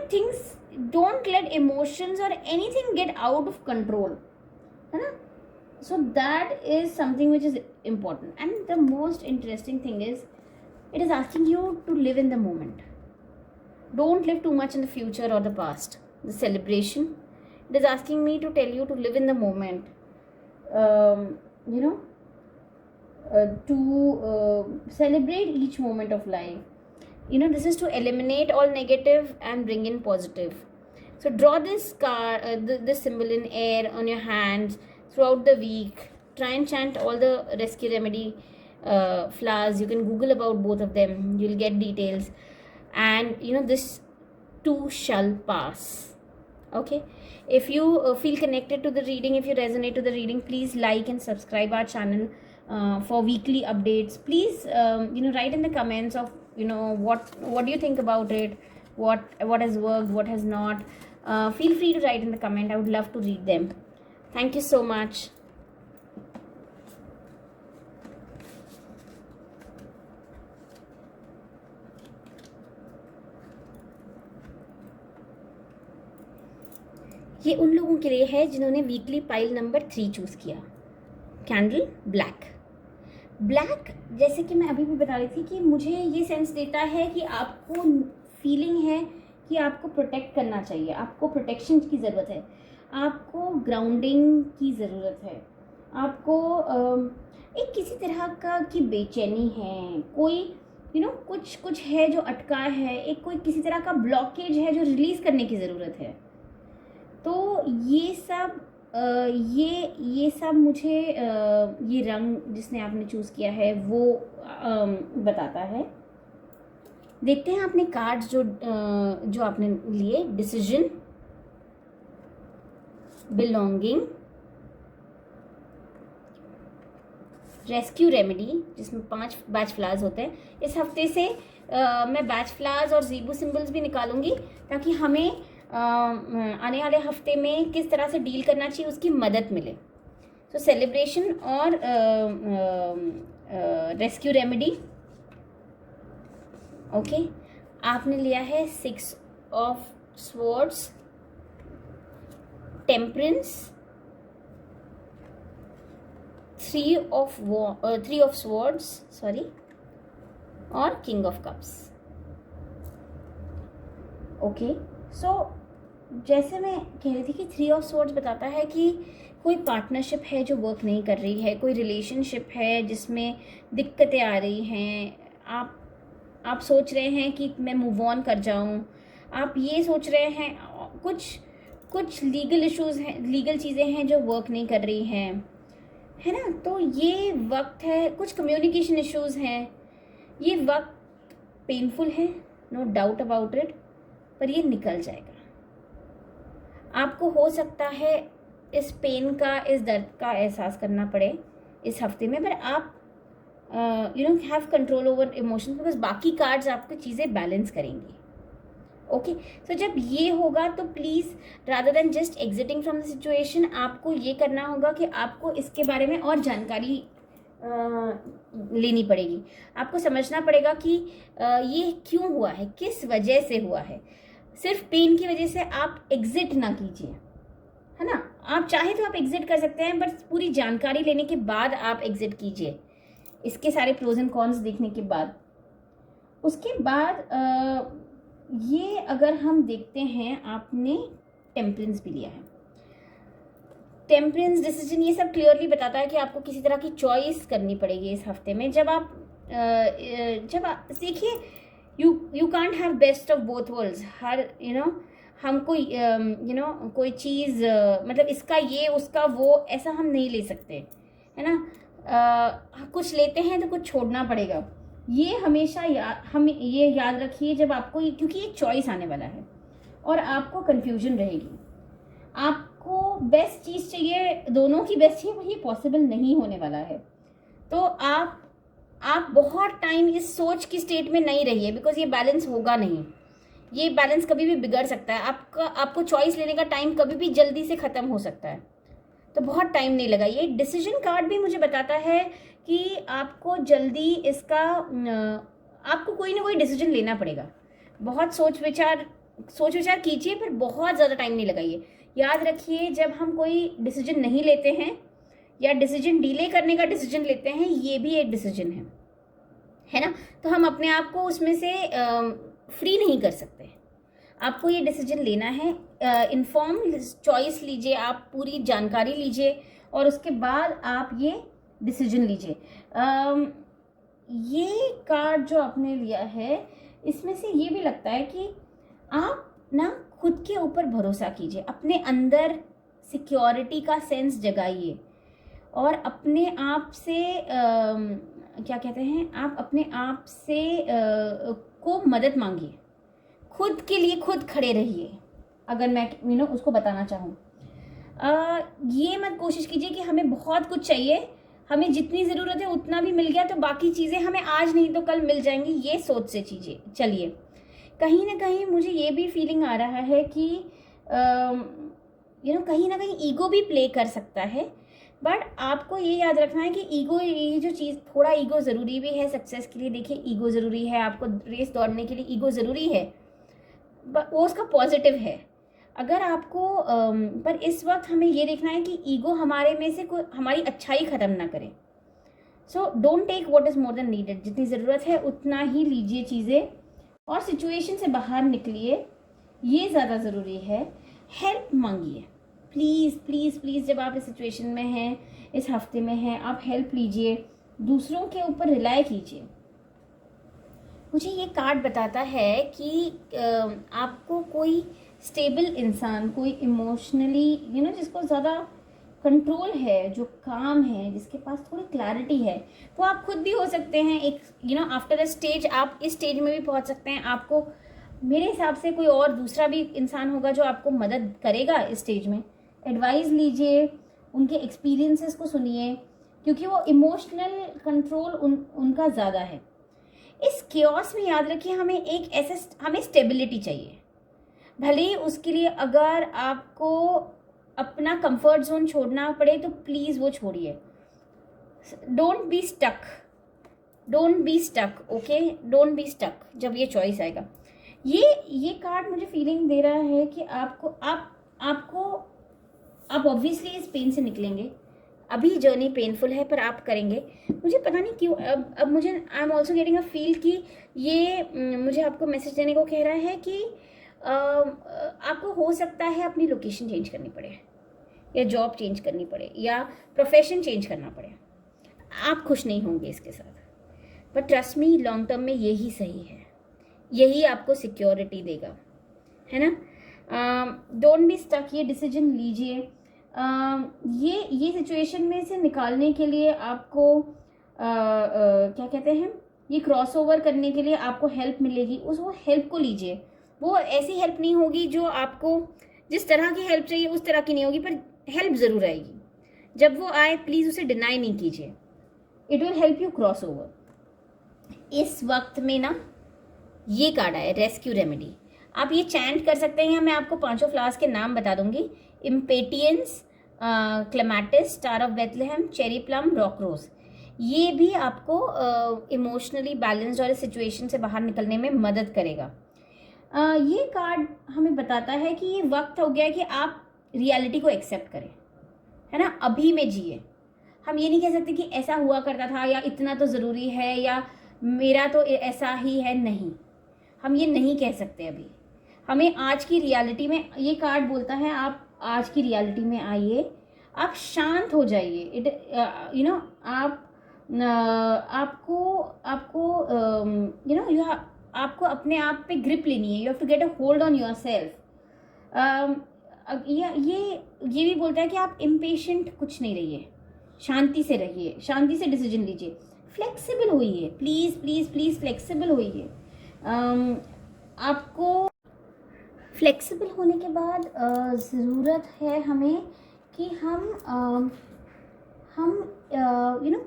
Things, don't let emotions or anything get out of control. So that is something which is important. And the most interesting thing is, it is asking you to live in the moment. Don't live too much in the future or the past. The celebration, it is asking me to tell you to live in the moment. To celebrate each moment of life. This is to eliminate all negative and bring in positive. So draw this card, this symbol in air on your hands throughout the week. Try and chant all the rescue remedy flowers. You can Google about both of them. You'll get details. And this too shall pass. Okay. If you feel connected to the reading, if you resonate to the reading, please like and subscribe our channel for weekly updates. Please write in the comments of what do you think about it, what has worked, what has not. Feel free to write in the comment. I would love to read them. Thank you so much. ये उन लोगों के लिए है जिन्होंने weekly pile number 3 choose किया. Candle black. जैसे कि मैं अभी भी बता रही थी कि मुझे ये सेंस देता है कि आपको फीलिंग है कि आपको प्रोटेक्ट करना चाहिए, आपको प्रोटेक्शन की ज़रूरत है, आपको ग्राउंडिंग की ज़रूरत है, आपको एक किसी तरह का की बेचैनी है, कोई कुछ है जो अटका है, एक कोई किसी तरह का ब्लॉकेज है जो रिलीज़ करने की ज़रूरत है. तो ये सब मुझे ये रंग जिसने आपने चूज़ किया है वो बताता है. देखते हैं आपने कार्ड्स जो आपने लिए. डिसीजन, बिलोंगिंग, रेस्क्यू रेमेडी, जिसमें 5 बैच फ्लावर्स होते हैं. इस हफ्ते से मैं बैच फ्लावर्स और ज़ीबू सिंबल्स भी निकालूंगी ताकि हमें आने वाले हफ्ते में किस तरह से डील करना चाहिए उसकी मदद मिले. तो सेलिब्रेशन और रेस्क्यू रेमेडी. ओके. आपने लिया है 6 of swords, temperance, 3 of swords sorry, और किंग ऑफ कप्स. ओके. सो जैसे मैं कह रही थी कि 3 ऑफ स्वॉर्ड्स बताता है कि कोई पार्टनरशिप है जो वर्क नहीं कर रही है, कोई रिलेशनशिप है जिसमें दिक्कतें आ रही हैं. आप सोच रहे हैं कि मैं मूव ऑन कर जाऊं, आप ये सोच रहे हैं. कुछ लीगल इश्यूज हैं, लीगल चीज़ें हैं जो वर्क नहीं कर रही हैं, है ना. तो ये वक्त है. कुछ कम्युनिकेशन इश्यूज हैं. ये वक्त पेनफुल है, नो डाउट अबाउट इट, पर ये निकल जाएगा. आपको हो सकता है इस पेन का, इस दर्द का एहसास करना पड़े इस हफ्ते में, पर आप have control over emotions, because बाकी कार्ड्स आपको चीज़ें बैलेंस करेंगी. ओके. सो जब ये होगा तो please rather than just exiting from the situation, आपको ये करना होगा कि आपको इसके बारे में और जानकारी लेनी पड़ेगी. आपको समझना पड़ेगा कि ये क्यों हुआ है, किस वजह से हुआ है. सिर्फ पेन की वजह से आप एग्जिट ना कीजिए, है ना. आप चाहे तो आप एग्जिट कर सकते हैं, बट पूरी जानकारी लेने के बाद आप एग्जिट कीजिए, इसके सारे प्रोज एंड कॉन्स देखने के बाद. उसके बाद ये अगर हम देखते हैं, आपने टेम्परेंस भी लिया है. टेम्परेंस, डिसीजन, ये सब क्लियरली बताता है कि आपको किसी तरह की चॉइस करनी पड़ेगी इस हफ्ते में. जब आप देखिए, you can't have best of both worlds. हर हम कोई कोई चीज़ मतलब इसका ये उसका वो ऐसा हम नहीं ले सकते, है ना. कुछ लेते हैं तो कुछ छोड़ना पड़ेगा. ये हमेशा हम ये याद रखिए जब आपको, क्योंकि ये चॉइस आने वाला है और आपको कन्फ्यूजन रहेगी. आपको बेस्ट चीज़ चाहिए, दोनों की बेस्ट चाहिए, वही पॉसिबल नहीं होने वाला है। तो आप बहुत टाइम इस सोच की स्टेट में नहीं रहिए, बिकॉज ये बैलेंस होगा नहीं, ये बैलेंस कभी भी बिगड़ सकता है। आपको चॉइस लेने का टाइम कभी भी जल्दी से ख़त्म हो सकता है, तो बहुत टाइम नहीं लगाइए। डिसीजन कार्ड भी मुझे बताता है कि आपको जल्दी इसका आपको कोई ना कोई डिसीजन लेना पड़ेगा। बहुत सोच विचार कीजिए, पर बहुत ज़्यादा टाइम नहीं लगाइए। याद रखिए, जब हम कोई डिसीजन नहीं लेते हैं या डिसीजन डिले करने का डिसीजन लेते हैं, ये भी एक डिसीजन है ना। तो हम अपने आप को उसमें से फ्री नहीं कर सकते। आपको ये डिसीजन लेना है, इन्फॉर्म चॉइस लीजिए, आप पूरी जानकारी लीजिए और उसके बाद आप ये डिसीजन लीजिए। ये कार्ड जो आपने लिया है, इसमें से ये भी लगता है कि आप ना खुद के ऊपर भरोसा कीजिए, अपने अंदर सिक्योरिटी का सेंस जगाइए और अपने आप से क्या कहते हैं, आप अपने आप से को मदद मांगिए, खुद के लिए खुद खड़े रहिए। अगर मैं उसको बताना चाहूँ, ये मत कोशिश कीजिए कि हमें बहुत कुछ चाहिए, हमें जितनी ज़रूरत है उतना भी मिल गया तो बाकी चीज़ें हमें आज नहीं तो कल मिल जाएंगी, ये सोच से चलिए। कहीं ना कहीं मुझे ये भी फीलिंग आ रहा है कि कहीं ना कहीं ईगो भी प्ले कर सकता है। बट आपको ये याद रखना है कि ईगो, ये जो चीज़, थोड़ा ईगो ज़रूरी भी है सक्सेस के लिए। देखिए, ईगो ज़रूरी है, आपको रेस दौड़ने के लिए ईगो ज़रूरी है, वो उसका पॉजिटिव है। अगर आपको पर इस वक्त हमें ये देखना है कि ईगो हमारे में से कोई हमारी अच्छाई ख़त्म ना करे। So don't take what is more than needed, जितनी ज़रूरत है उतना ही लीजिए चीज़ें और सिचुएशन से बाहर निकलिए, ये ज़्यादा ज़रूरी है। हेल्प मांगिए, प्लीज़ प्लीज़ प्लीज़, जब आप इस सिचुएशन में हैं, इस हफ्ते में हैं, आप हेल्प लीजिए, दूसरों के ऊपर रिलाय कीजिए। मुझे ये कार्ड बताता है कि आपको कोई स्टेबल इंसान, कोई इमोशनली जिसको ज़्यादा कंट्रोल है, जो काम है, जिसके पास थोड़ी क्लैरिटी है, वो आप खुद भी हो सकते हैं। एक आफ्टर अ स्टेज आप इस स्टेज में भी पहुंच सकते हैं। आपको मेरे हिसाब से कोई और दूसरा भी इंसान होगा जो आपको मदद करेगा इस स्टेज में। एडवाइस लीजिए, उनके एक्सपीरियंसेस को सुनिए, क्योंकि वो इमोशनल कंट्रोल उनका ज़्यादा है। इस क्योस में याद रखिए, हमें स्टेबिलिटी चाहिए। भले ही उसके लिए अगर आपको अपना कंफर्ट जोन छोड़ना पड़े तो प्लीज़ वो छोड़िए। Don't be stuck, okay, don't be stuck जब ये चॉइस आएगा। ये कार्ड मुझे फीलिंग दे रहा है कि आप ऑब्वियसली इस पेन से निकलेंगे। अभी जर्नी पेनफुल है, पर आप करेंगे। मुझे पता नहीं क्यों अब मुझे I am also getting a feel कि ये मुझे आपको मैसेज देने को कह रहा है कि आपको हो सकता है अपनी लोकेशन चेंज करनी पड़े, या जॉब चेंज करनी पड़े, या प्रोफेशन चेंज करना पड़े। आप खुश नहीं होंगे इसके साथ, but trust me, long term में यही सही है, यही आपको सिक्योरिटी देगा, है ना। डोंट बी स्टक, ये डिसीजन लीजिए। ये सिचुएशन में से निकालने के लिए आपको क्या कहते हैं, ये क्रॉस ओवर करने के लिए आपको हेल्प मिलेगी, वो हेल्प को लीजिए। वो ऐसी हेल्प नहीं होगी जो आपको जिस तरह की हेल्प चाहिए उस तरह की नहीं होगी, पर हेल्प ज़रूर आएगी। जब वो आए प्लीज़ उसे डिनाई नहीं कीजिए, it will help you cross over. इस वक्त में ना ये कार्ड आया, रेस्क्यू रेमेडी। आप ये चैंट कर सकते हैं, मैं आपको 5 फ्लावर्स के नाम बता दूंगी। Impatiens, clematis, star of Bethlehem, cherry plum, rock rose. ये भी आपको इमोशनली बैलेंस्ड और इस सिचुएशन से बाहर निकलने में मदद करेगा। ये कार्ड हमें बताता है कि ये वक्त हो गया है कि आप रियलिटी को एक्सेप्ट करें, है ना। अभी में जिए। हम ये नहीं कह सकते कि ऐसा हुआ करता था, या इतना तो ज़रूरी है, या मेरा तो ऐसा ही है, नहीं, हम ये नहीं कह सकते। अभी हमें आज की रियलिटी में, ये कार्ड बोलता है आप आज की रियलिटी में आइए, आप शांत हो जाइए। आपको अपने आप पे ग्रिप लेनी है। You have to get a hold on your self. ये भी बोलता है कि आप इम्पेशेंट कुछ नहीं रहिए, शांति से रहिए, शांति से डिसीजन लीजिए, फ्लेक्सिबल होइए, प्लीज़ प्लीज़ प्लीज़ फ्लेक्सिबल होइए। आपको फ्लेक्सिबल होने के बाद ज़रूरत है हमें कि हम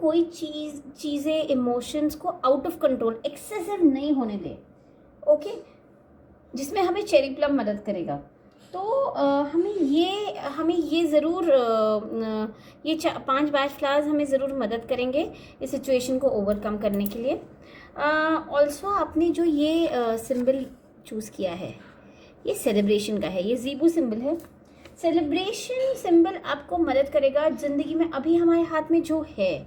कोई चीज़ें इमोशंस को आउट ऑफ कंट्रोल एक्सेसिव नहीं होने दें, ओके, जिसमें हमें चेरी प्लम मदद करेगा। तो हमें ये ज़रूर ये 5 बैच फ्लावर्स हमें ज़रूर मदद करेंगे इस सिचुएशन को ओवरकम करने के लिए। ऑल्सो आपने जो ये सिंबल चूज़ किया है ये सेलिब्रेशन का है, ये ज़ीबू सिंबल है। सेलिब्रेशन सिंबल आपको मदद करेगा ज़िंदगी में अभी हमारे हाथ में जो है,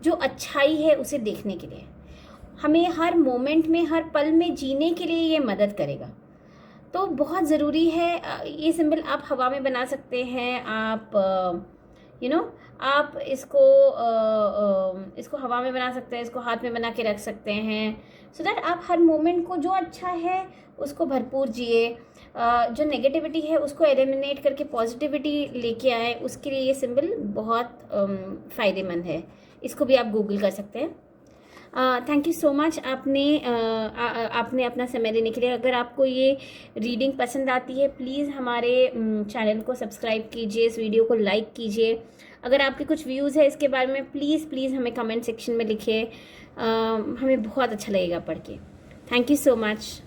जो अच्छाई है उसे देखने के लिए, हमें हर मोमेंट में हर पल में जीने के लिए ये मदद करेगा। तो बहुत ज़रूरी है। ये सिंबल आप हवा में बना सकते हैं, आप आप इसको हवा में बना सकते हैं, इसको हाथ में बना के रख सकते हैं, सो दैट आप हर मोमेंट को जो अच्छा है उसको भरपूर जिए, जो नेगेटिविटी है उसको एलिमिनेट करके पॉजिटिविटी लेके आए, उसके लिए ये सिंबल बहुत फ़ायदेमंद है। इसको भी आप गूगल कर सकते हैं। थैंक यू सो मच आपने अपना समय देने के लिए। अगर आपको ये रीडिंग पसंद आती है प्लीज़ हमारे चैनल को सब्सक्राइब कीजिए, इस वीडियो को लाइक कीजिए। अगर आपके कुछ व्यूज़ है इसके बारे में प्लीज़ हमें कमेंट सेक्शन में लिखिए, हमें बहुत अच्छा लगेगा पढ़ के। Thank you so much.